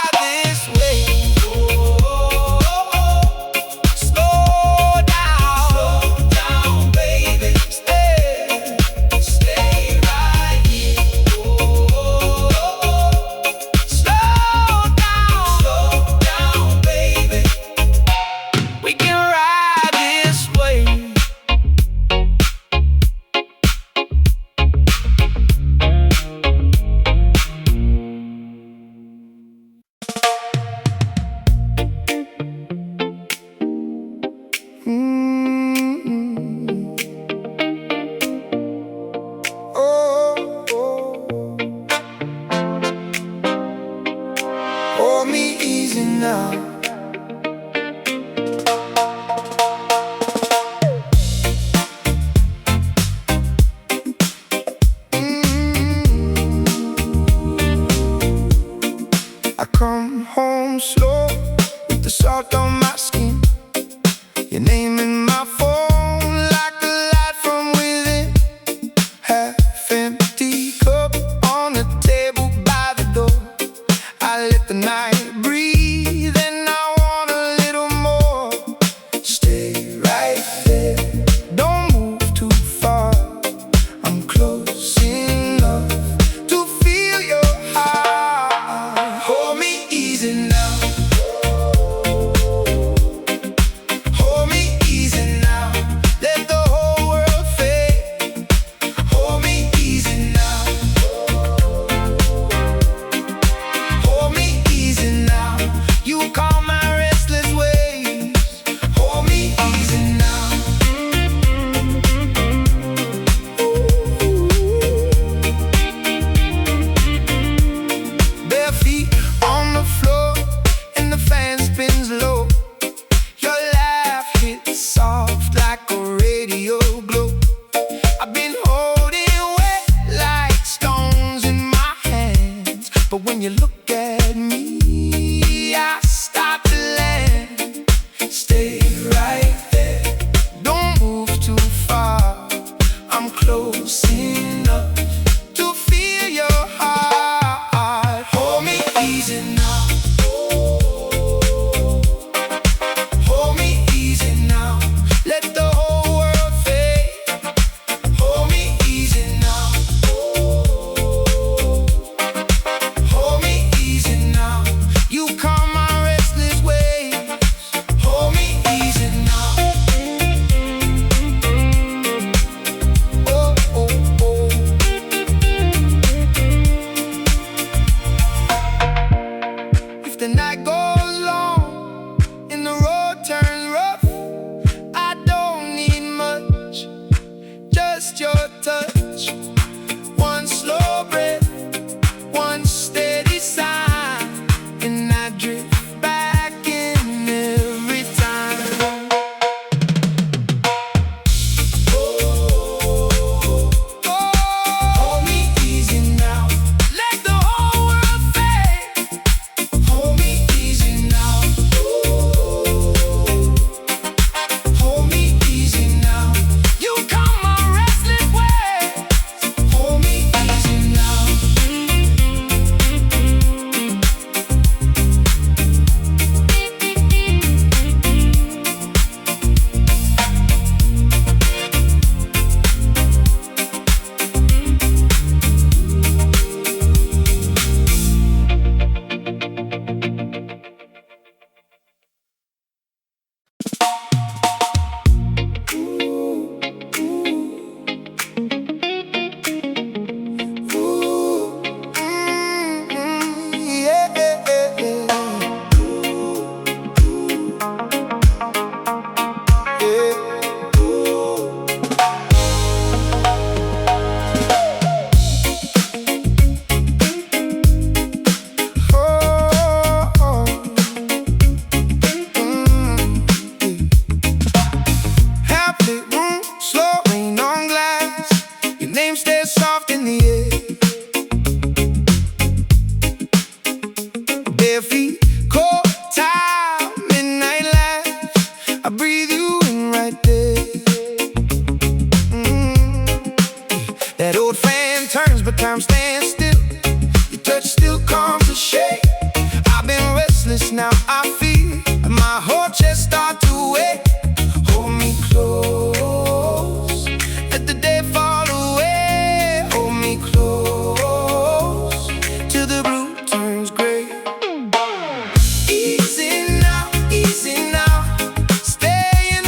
salt on my skin. Your name in my phone like a light from within. Half empty cup on the table by the door. I let the night breathe and I want a little more. Stay right there, don't move too far. I'm close enough to feel your heart. Hold me easy now. Hold me easy now. Let the whole world fade. Hold me easy now. Hold me easy now. You calm my restless ways. Hold me easy now. Bare feet on the floor and the fan spins low. Your laugh hits soft like a radio glow. I've been holding wet like stones in my hands, but when you look at me, I start to land. Stay right there, don't move too far. I'm close enough to feel your heart. Hold me easy now. Hold me easy now. Let the whole world fade. Hold me easy now. Hold me easy now. You calm my restless ways. Hold me easy now. Oh, oh, oh. If the night goes long and the road turns rough, I don't need much, just your touch. One slow breath, one steady sigh, and I drift back in every time. Hold me easy now. Let the whole world fade. Hold me easy now. Hold me easy now. You calm my restless ways. Hold me easy now. Happy room, slow rain on glass. Your name stays soft in the air. Bare feet, cold tile, midnight life. I breathe you in right there. That old fan turns, but time stands still. Your touch still calms the shade. I've been restless, now I feel my whole chest start to wake. Hold me close, let the day fall away. Hold me close till the blue turns gray. Easy now, stay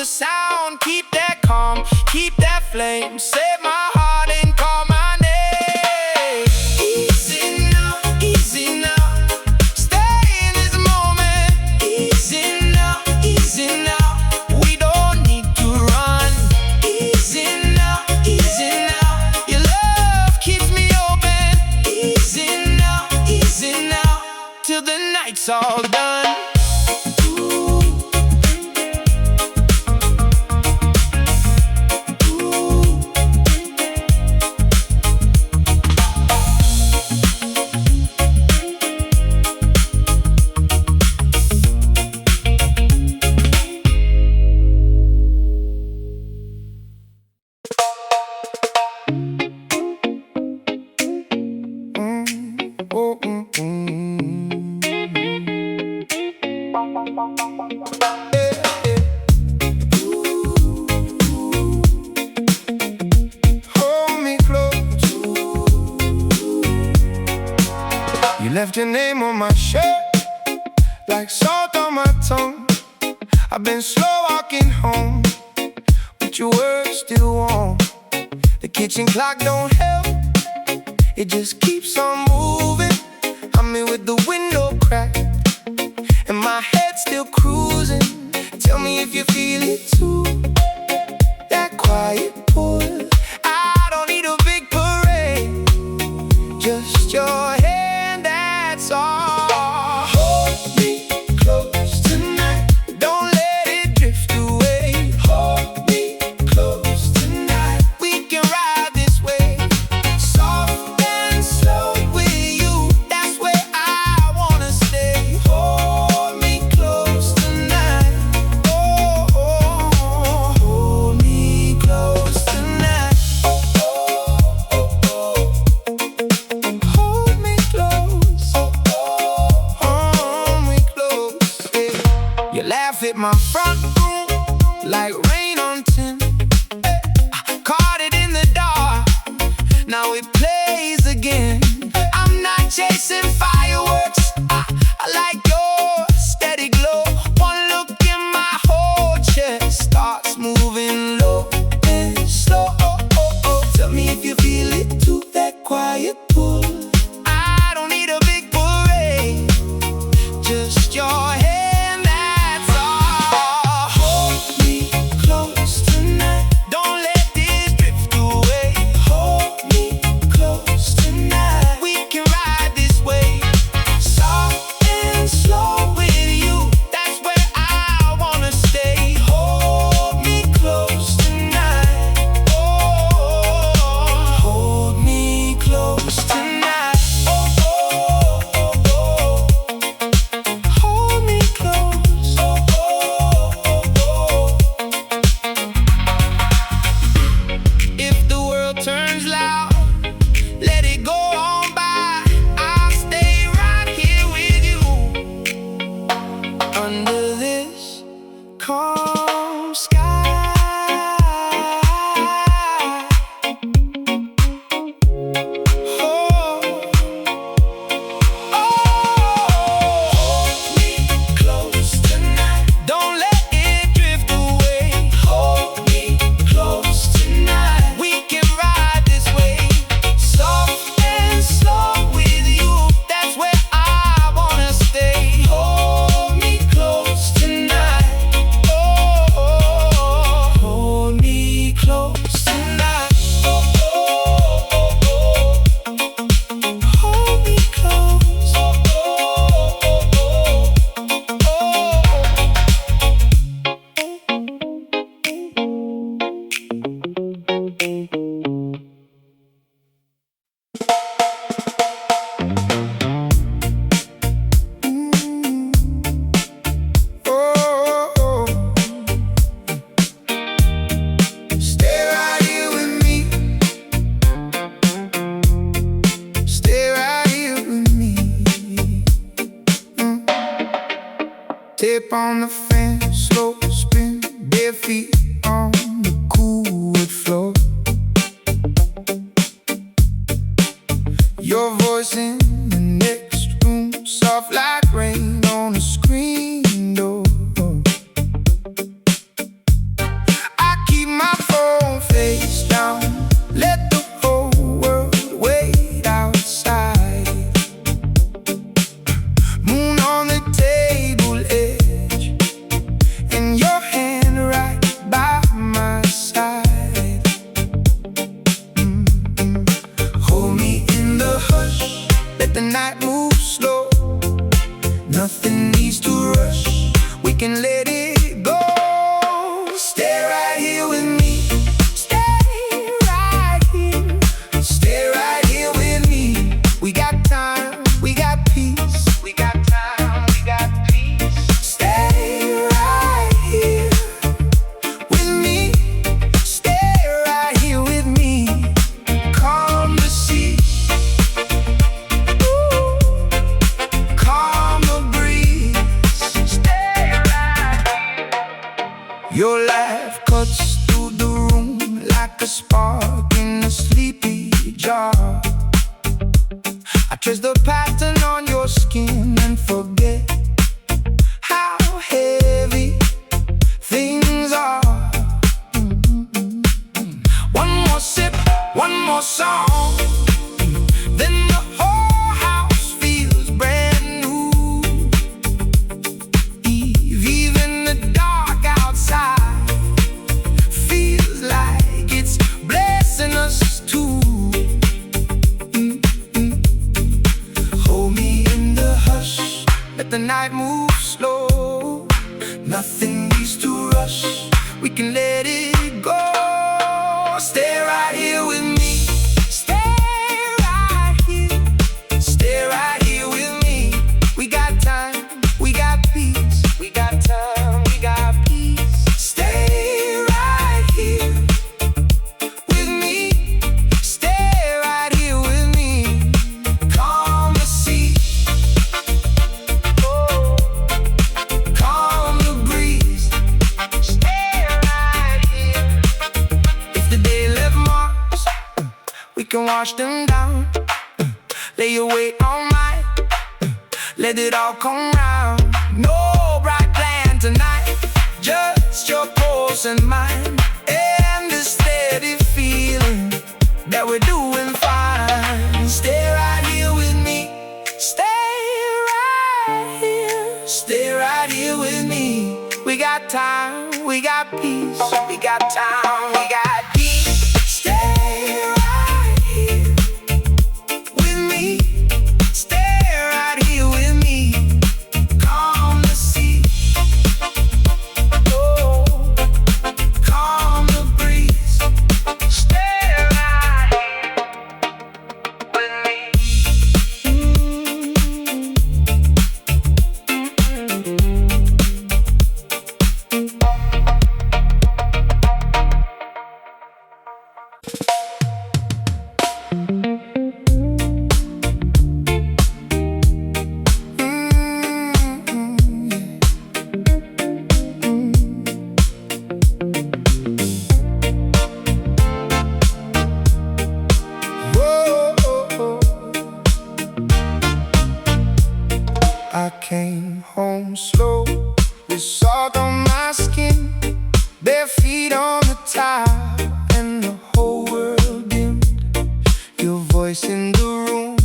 the sound, keep that calm, keep that flame. Save my heart and call my name. Easy now, easy now. Stay in this moment. Easy now, easy now. We don't need to run. Easy now, easy now. Your love keeps me open. Easy now, till the night's all done. You left your name on my shirt, like salt on my tongue. I've been slow walking home, but your words still warm. The kitchen clock don't help, it just keeps on moving. I'm here with the window cracked, and my head still cruising. Tell me if you feel it too, that quiet pull. I don't need a big parade, just your hand, that's all. Hold me close tonight, don't let it drift away. Hold me close tonight, we can ride this way. Soft and slow with you, that's where I wanna stay. Hold me close tonight, oh, oh, oh. Hold me close tonight, oh, oh, oh, oh. Hold me close, oh, oh, hold me close, yeah. You laugh at my front room like rain on tin. I caught it in the dark, now it plays again. I'm not chasing fireworks, I like your steady glow. One look in my whole chest starts moving low and slow. Oh, oh, oh. Tell me if you feel it too, that quiet pull. I don't need a big parade, just your hand, that's all. Hold me close tonight, don't let this drift away. Hold me close tonight, we can ride this way. Soft and slow with you, that's where I wanna stay. Hold me close tonight, oh, hold me close tonight, oh, oh, oh, oh. Hold me close, oh, oh, oh, oh. If the world turns loud, let it go on by. I'll stay right here with you under this calm sky. Oh, oh, hold me close tonight, don't let it drift away. Hold me close tonight, we can ride this way. Soft and slow with you, that's where I wanna stay. Hold me close tonight, oh, oh, oh. Hold me close tonight, oh, oh, oh, oh. Hold me close, oh, oh, oh, oh, oh. Oh, oh, oh. Stay right here with me. Stay right here with me. Tip on the fan, slow spin, bare feet on the cool wood floor. Your voice in the next room, soft like rain on a screen door. can let it go. Stay right here with me. Stay right here. Stay right here with me. We got time, we got peace. We got time, we got peace. Stay right here with me. Stay right here with me. Calm the sea. Ooh, calm the breeze. Stay right here. Your laugh cuts through the room like a spark in a sleepy jar. I trace the pattern on your skin and forget how heavy things are. One more sip, one more song, then the whole house feels brand new. Even the dark outside feels like it's blessing us too. Hold me in the hush, let the night move slow. Nothing needs to rush, we can let it go. Stay right here with me. Stay right here. Stay right here with me. We got time, we got peace. We got time, we got peace. Stay right here with me. Stay right here with me. Calm the sea. Oh, calm the breeze. Stay right here. If the day left marks, we can wash them down. Lay your weight on mine. Let it all come round. No bright plan tonight, just your pulse and mine, and the steady feeling that we're doing fine. Stay right here with me. Stay right here. Stay right here with me. We got time, we got peace. We got time, we got peace. Stay right here with me. Stay right here with me. Calm the sea. Oh, calm the breeze. Stay right here with me. I came home slow, with salt on my skin, bare feet on the tile, and the whole world dimmed. Your voice in the room,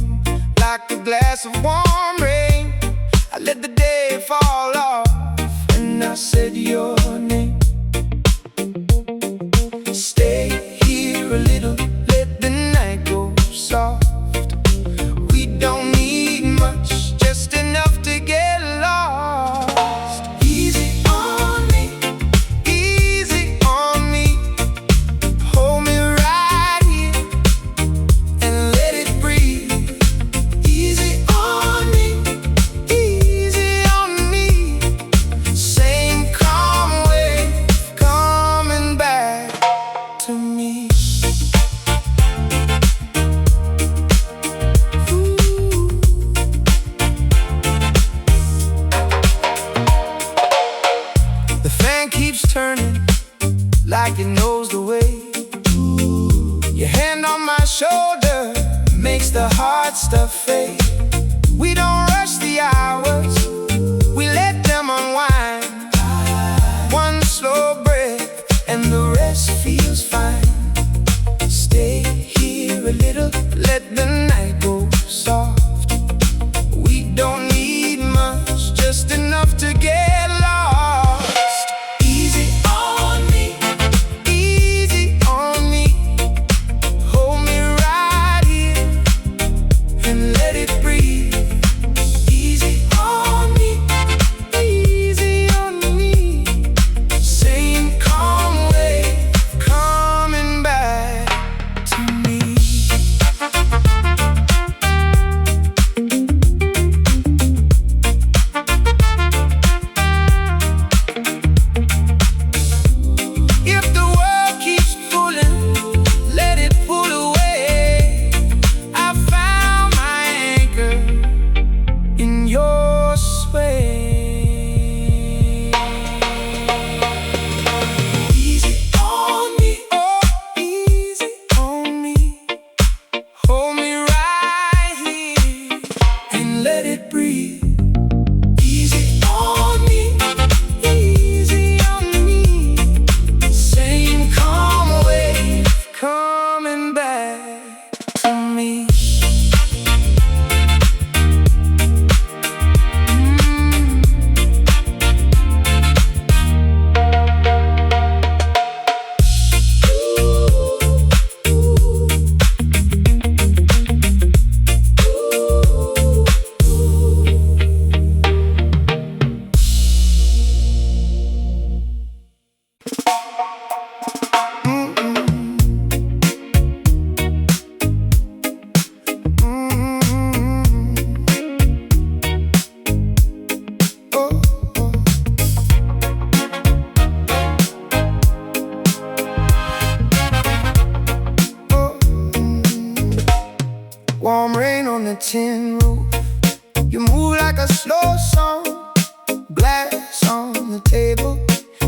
like a glass of warm rain. I let the day fall off, and I said your name. Stay here a little, let the night go soft. We don't need much, just enough to get lost. Easy on me, easy on me. Hold me right here and let it breathe. Easy on me, easy on me. Same calm wave coming back to me. The fan keeps turning like it knows the way. Your hand on my shoulder makes the hard stuff fade. We don't rush the hours, we let them unwind. One slow breath and the rest feels fine. Stay here a little, let the night go soft. We don't need much, just enough to get lost. Easy on me, easy on me. Hold me right here and let it breathe. Easy on me, easy on me.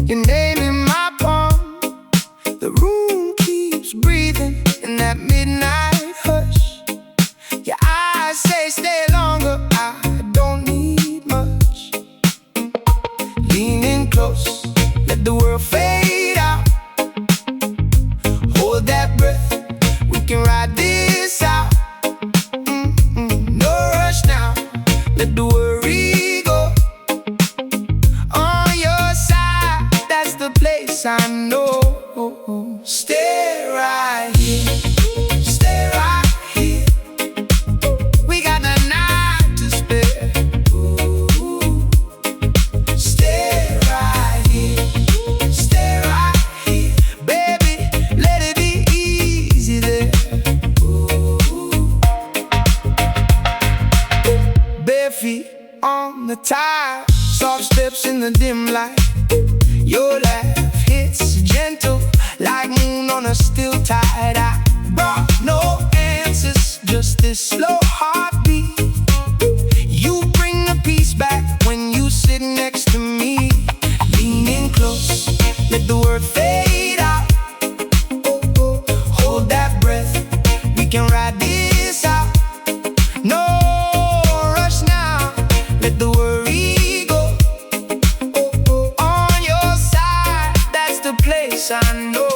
Your name in my palm. The room keeps breathing in that midnight hush. Your eyes say stay longer, I don't need much. Leaning close, let the world fade out. Hold that breath, we can ride this out. No rush now, let the worry go. On your side, that's the place I know. Stay right here, stay right here. We got the night to spare. Ooh. Stay right here, stay right here. Baby, let it be easy there. Ooh. Bare feet on the tile, soft steps in the dim light. Your laugh hits gentle like moon on a still tide. I brought no answers, just this slow heartbeat. You bring the peace back when you sit next to me. Leaning close, let the word fade out. Hold that breath, we can ride this out. No rush now, let the worry go. On your side, that's the place I know.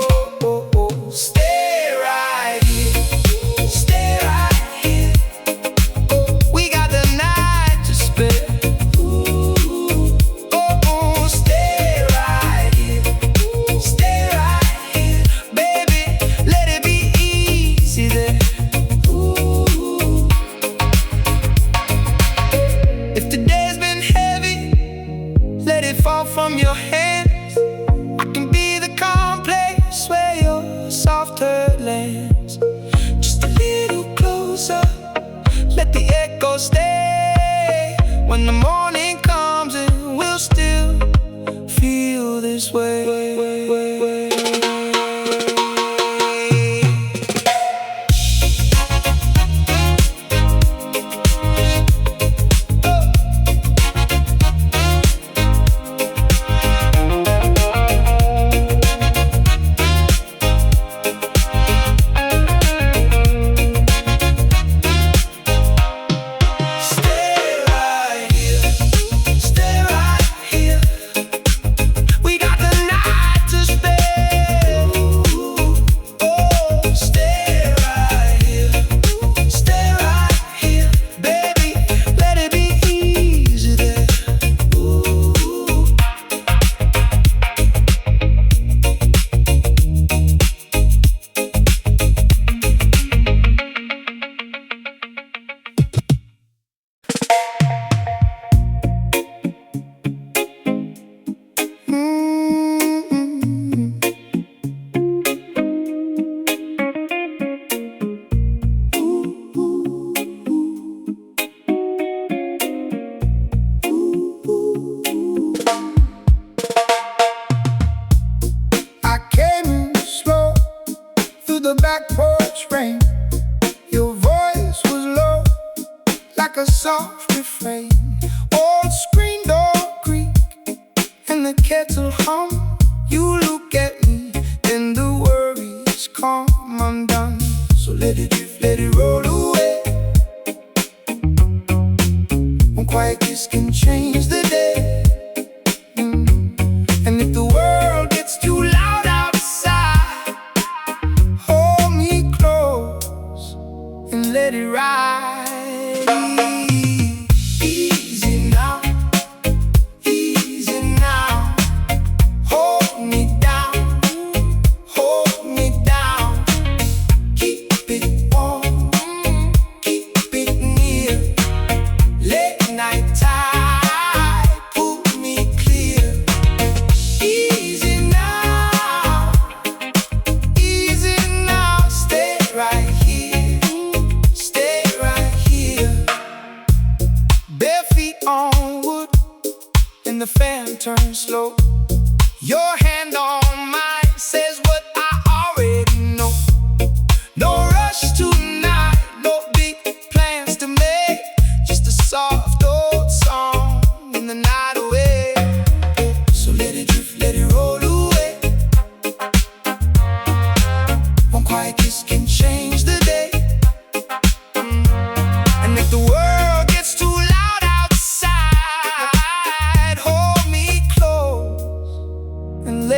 Stay right here, stay right here. We got the night to spare. Ooh. Oh, stay right here, stay right here. Baby, let it be easy there. Ooh. If today's been heavy, let it fall from your hands. I can be the calm place where your soft hurt lands. Just a little closer, let the echo stay. When the morning comes and we'll still feel this way. The back porch rain, your voice was low like a soft refrain. Old screen door creak and the kettle hum. You look at me, then the worries come undone. So let it drift, let it roll away. One quiet kiss can change the day. And if the world gets too loud outside, hold me close and let it ride. Easy now, easy now. Hold me down, hold me down. Keep it warm, keep it near. Late night tide, pull me clear. Easy now, stay right here, stay right here. Bare feet on wood, and the fan turns slow. Your hand on mine says what I already know. No rush tonight, no big plans to make. Just a soft old song in the night away. So let it drift, let it roll.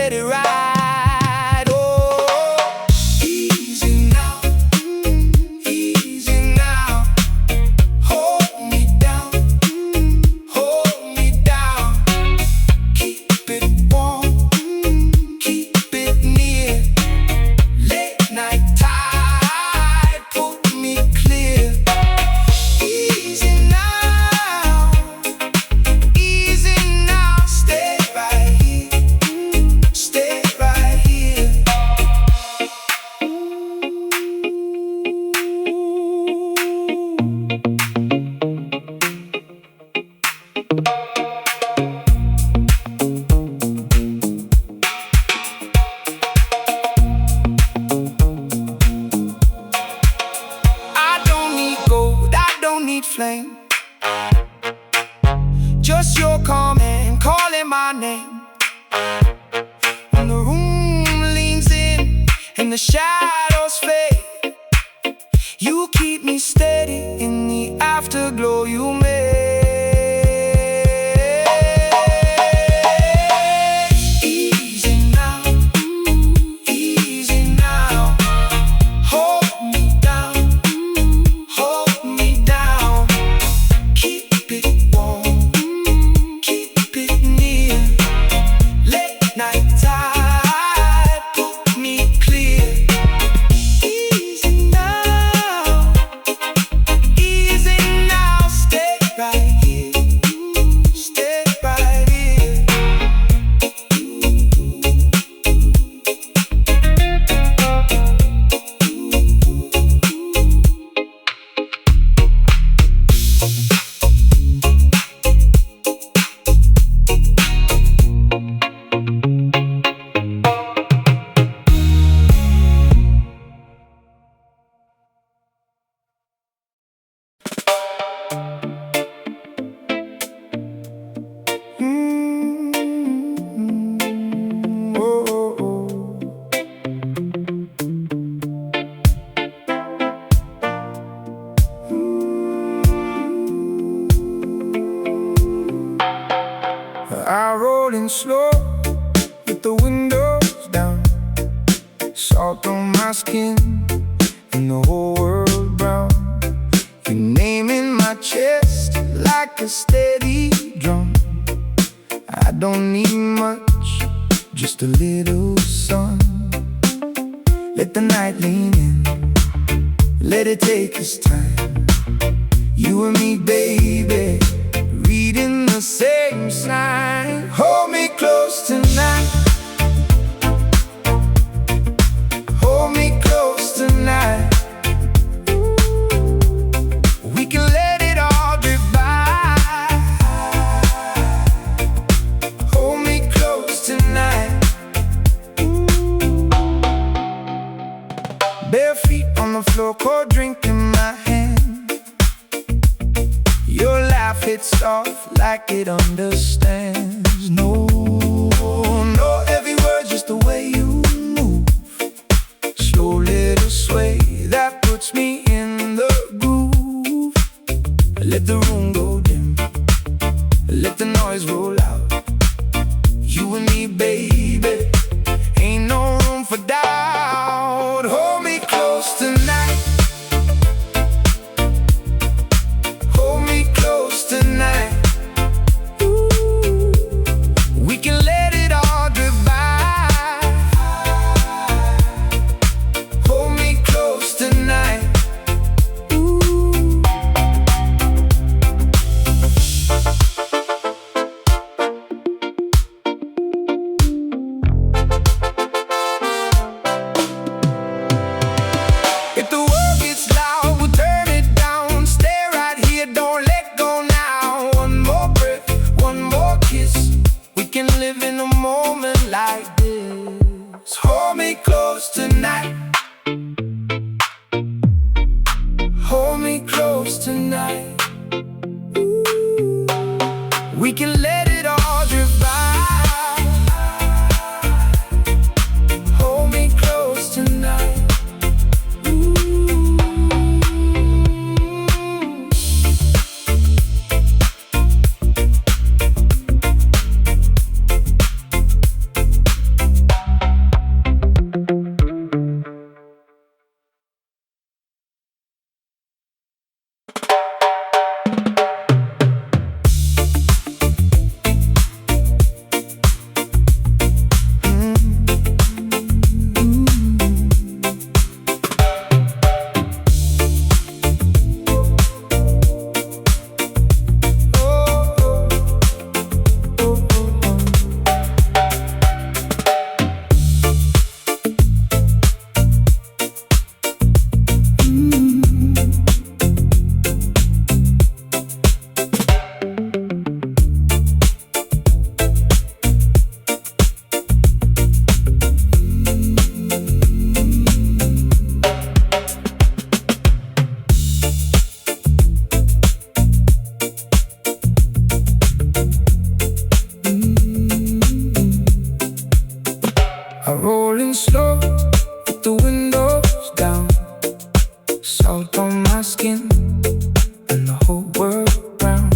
get it right. Oh, easy now, easy now. Hold me down, hold me down. Keep it warm, keep it near. Late night tide, put me clear. Easy now, easy now. Stay right here, stay right here. I don't need gold, I don't need flame. Just your comment, calling my name. When the room leans in and the shadows fade, you keep me steady in the afterglow you made. Easy now, easy now. Hold me down, hold me down. Keep it warm, keep it near. Late night tide, put me clear. Easy now, easy now. Stay right here, stay right here. Oh, oh, oh. I roll in slow with the windows down. Salt on my skin and the whole world brown. Your name in my chest like a steady drum. I don't need much, just a little sun. Let the night lean in, let it take its time. You and me, baby, reading the same sign. Hold me close tonight, hold me close tonight. We can let it all drift by. Hold me close tonight. Bare feet on the floor, cold drink in my hand. Your laugh hits soft like it understands. No, no heavy words, just the way you move. Slow little sway that puts me in the groove. Let the room go dim, let the noise roll out. You and me, baby, ain't no room for doubt. Hold me close tonight, hold me close tonight. Ooh, we can let it all drift by. Hold me close tonight. Ooh. slow with the windows down. Salt on my skin and the whole world round.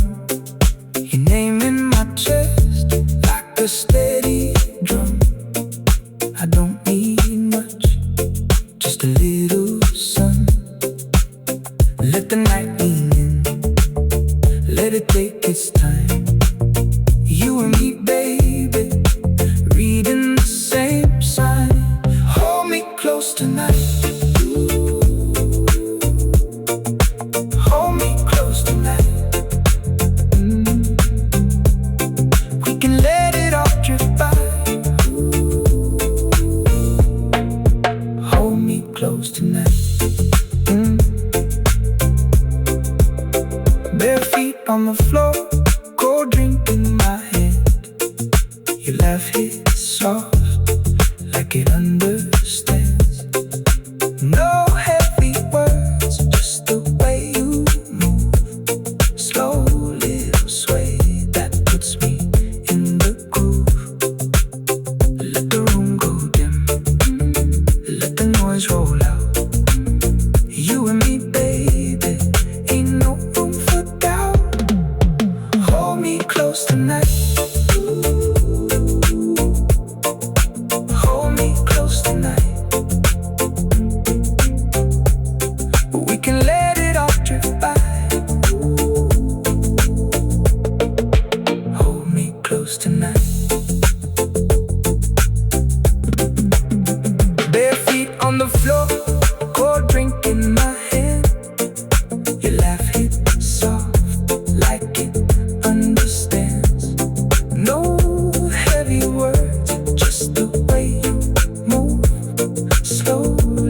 Your name in my chest like a steady drum. I don't need much, just a little sun. Let the night lean in, let it take its time. You and me, baby, reading the same sign. Hold me close tonight. Hold me close tonight. We can let it all drift by. Hold me close tonight. Bare feet on the floor, cold drink in my hand. Your laugh hits soft, like it understands. No heavy words, just the way you move. Slow little sway that puts me in the groove. Let the room go dim, let the noise roll out. You and me, baby, ain't no room for doubt. Hold me close tonight. Hold me close tonight. We can let it all drift by. Hold me close tonight. Bare feet on the floor, cold drink in my hand. Your laugh hits soft, like it understands. No heavy words, just the way you move. Slow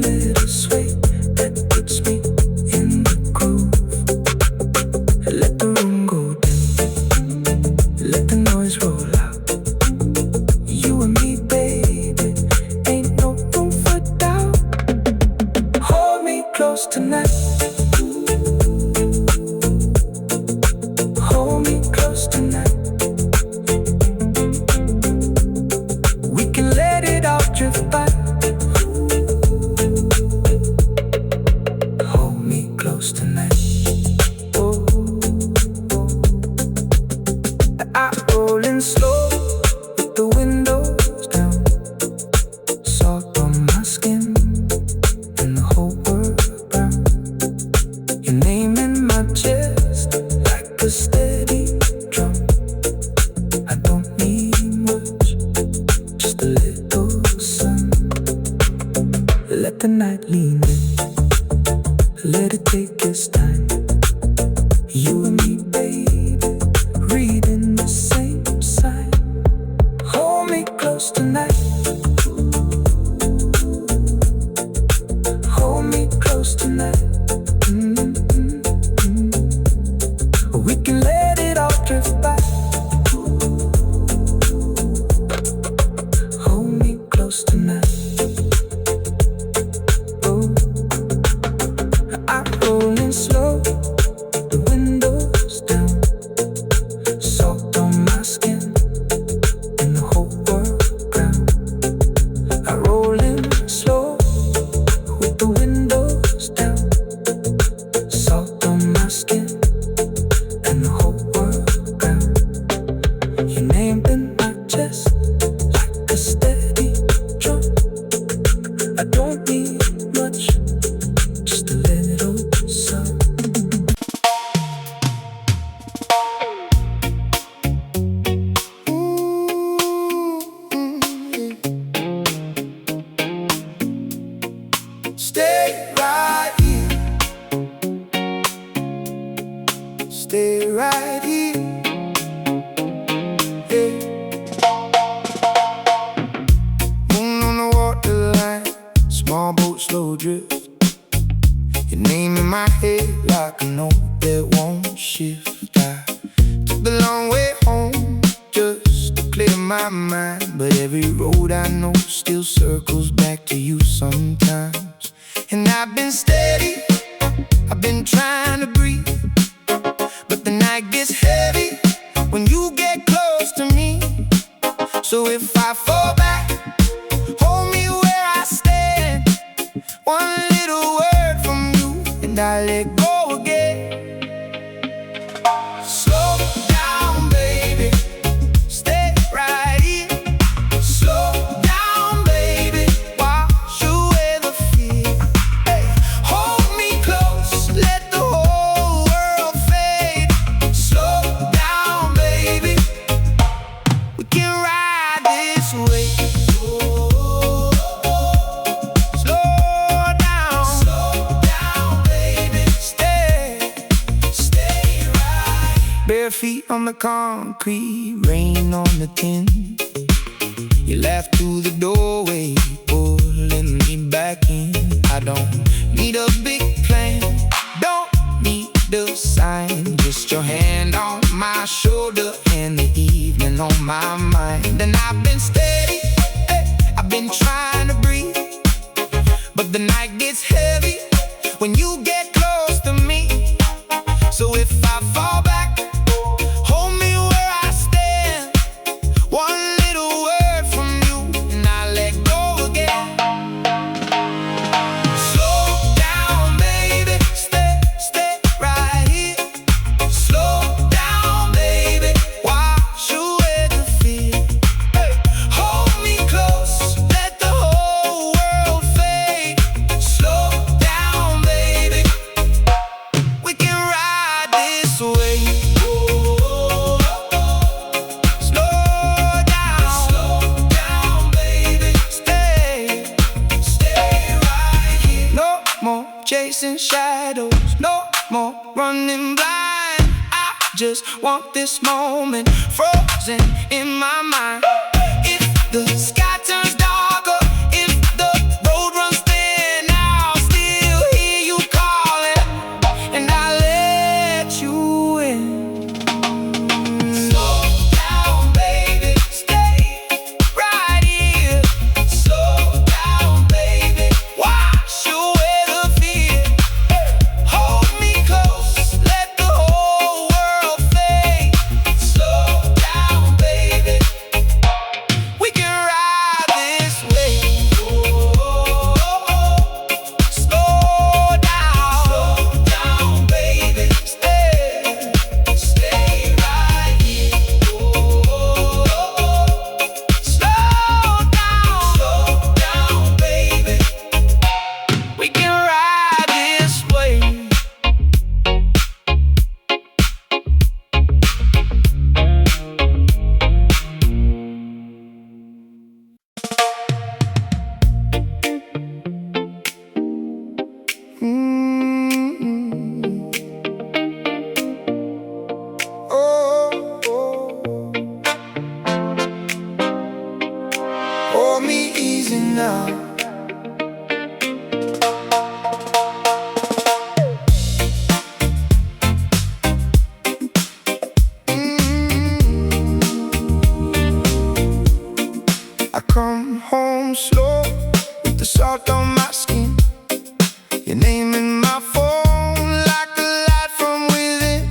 little sway that puts me in the groove. Let the room go dim, let the noise roll out. You and me, baby, ain't no room for doubt. Hold me close tonight. Hold me close tonight. We can let it all drift by. Hold me close tonight. Oh, I roll in slow with the windows down. Salt on my skin and the whole world round. Your name in my chest like a steady drum. I don't need much, just a little sun. Let the night lean in, let it take its time. You and me, baby, reading the same sign. Hold me close tonight. Hold me close tonight. We can let it all drift by. Hold me close tonight. Oh, I'm rolling slow, the windows down. Salt on my skin and the whole world round. I roll in slow with the windows down. Salt on my skin and the whole world round. Your name in my chest like a steady drum. I don't need much, just a little sun. Stay right here. Stay right here. Hey. Moon on the waterline, small boat, slow drift. Your name in my head like a note that won't shift. I took the long way home just to clear my mind, but every road I know still circles back to you sometimes. And I've been steady, I've been trying to breathe, but the night gets heavy when you get close to me. So if I fall back, hold me where One little word from you and I let go again. Slow down, baby, stay right here. Slow down, baby, wash away the fear. Hey, hold me close, let the whole world fade. Slow down, baby, we can ride this way. Bare feet on the concrete, rain on the tin. You laugh through the doorway, pulling me back in. I don't need a big plan, don't need a sign. Just your hand on my shoulder and the evening on my mind. And I've been steady, hey, I've been trying to breathe, but the night gets heavy when you get close to me. So if I fall back, chasing shadows, no more running blind. I just want this moment frozen in my mind. If the sky turns darker, if the road runs thin, I'll still hear you calling, and I'll let you in. Slow down, baby, stay right here. Slow down, baby, wash away the fear. Hold me close, let the whole world fade. Slow down, baby, we can ride this way. Slow down, baby, stay right here. Slow down, baby, we can ride this way. Hold me easy now. I come home slow with the salt on my skin. Your name in my phone like a light from within.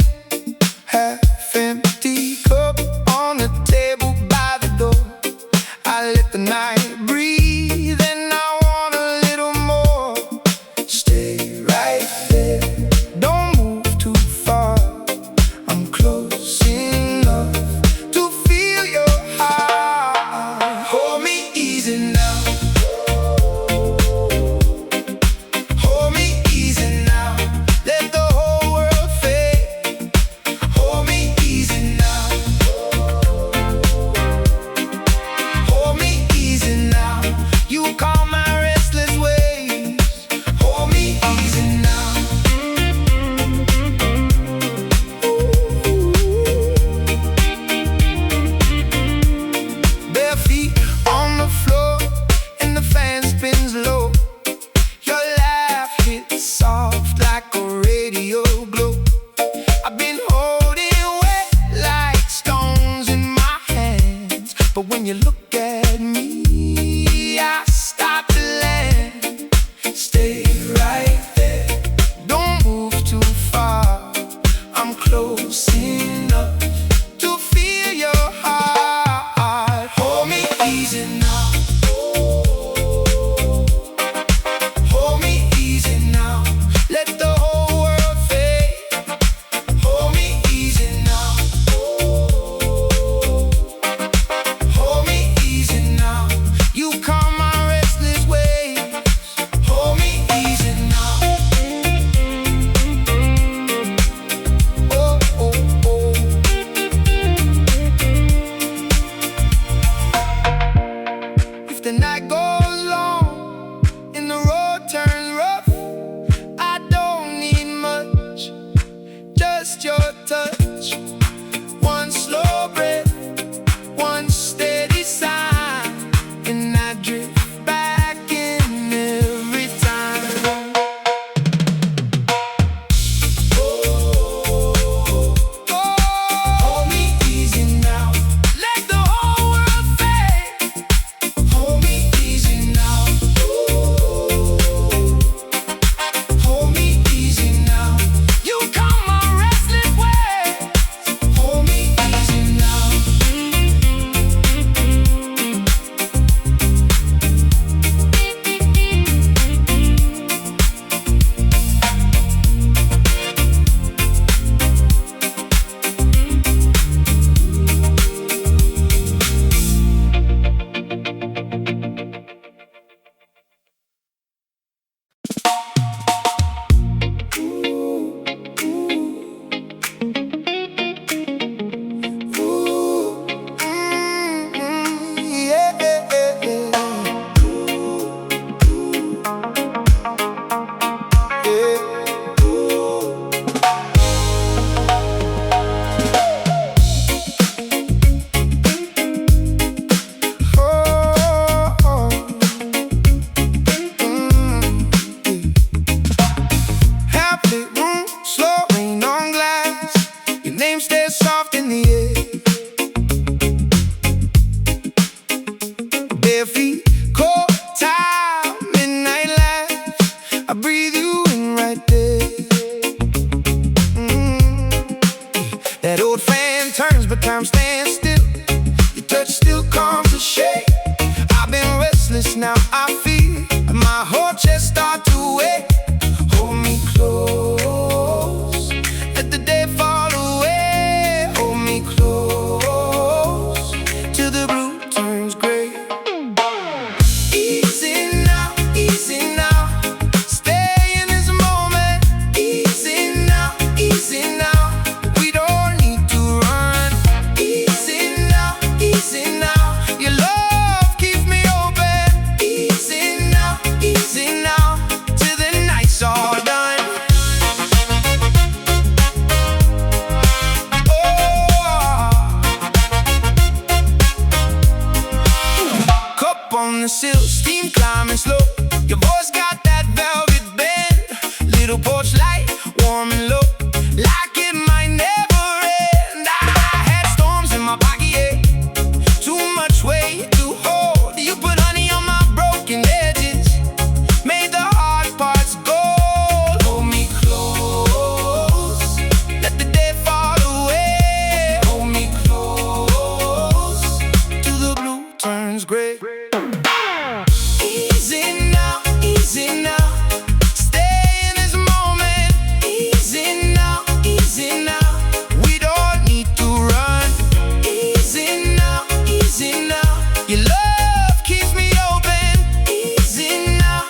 Half empty cup on the table by the door. I let the night breathe and I want a little more. Stay right there, don't move too far. I'm close enough to feel your heart. Hold me easy now. Hold me easy now. Let the whole world fade. Hold me easy now. Hold me easy now. if the night goes long and the road turns rough, I don't need much, just your touch. One slow breath, one steady sigh, and I drift back in every time. Hold me easy now, let the whole world fade. Hold me easy now. Hold me easy now. You calm my restless ways. Hold me easy now. Halfway room, slow rain on glass. Your name stays soft in the air. Bare feet, cold tile, midnight laugh. I breathe you in right there. That old fan turns, but time stands still. Your touch still calms the shade. I've been restless, now I feel my whole chest start to wake. Hold me close, let the day fall away. Hold me close, till the blue turns gray. Easy now, stay in this moment. Easy now, we don't need to run. Easy now, your love keeps me open. Easy now, till the night's all done. Cup on the sill, steam climbing slow. Your voice got that velvet bend. Little porch light, warm and low, like it might never end. I had storms in my pocket, yeah. Too much weight to hold. You put honey on my broken edges, made the hard parts gold. Hold me close, let the day fall away. Hold me close, till the blue turns gray. Easy now, stay in this moment. Easy now, we don't need to run. Easy now, your love keeps me open. Easy now,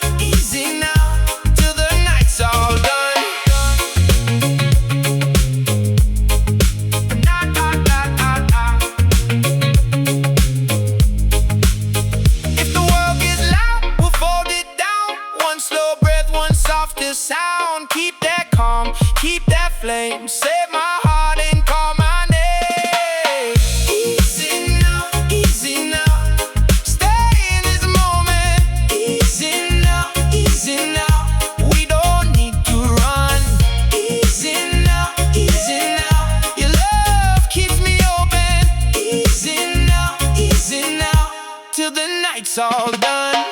till the night's all done. If the world gets loud, we'll fold it down. One slow breath, one softer sound. Keep that calm, keep that flame. Save my heart and call my name. Easy now, stay in this moment. Easy now, we don't need to run. Easy now, your love keeps me open. Easy now, till the night's all done.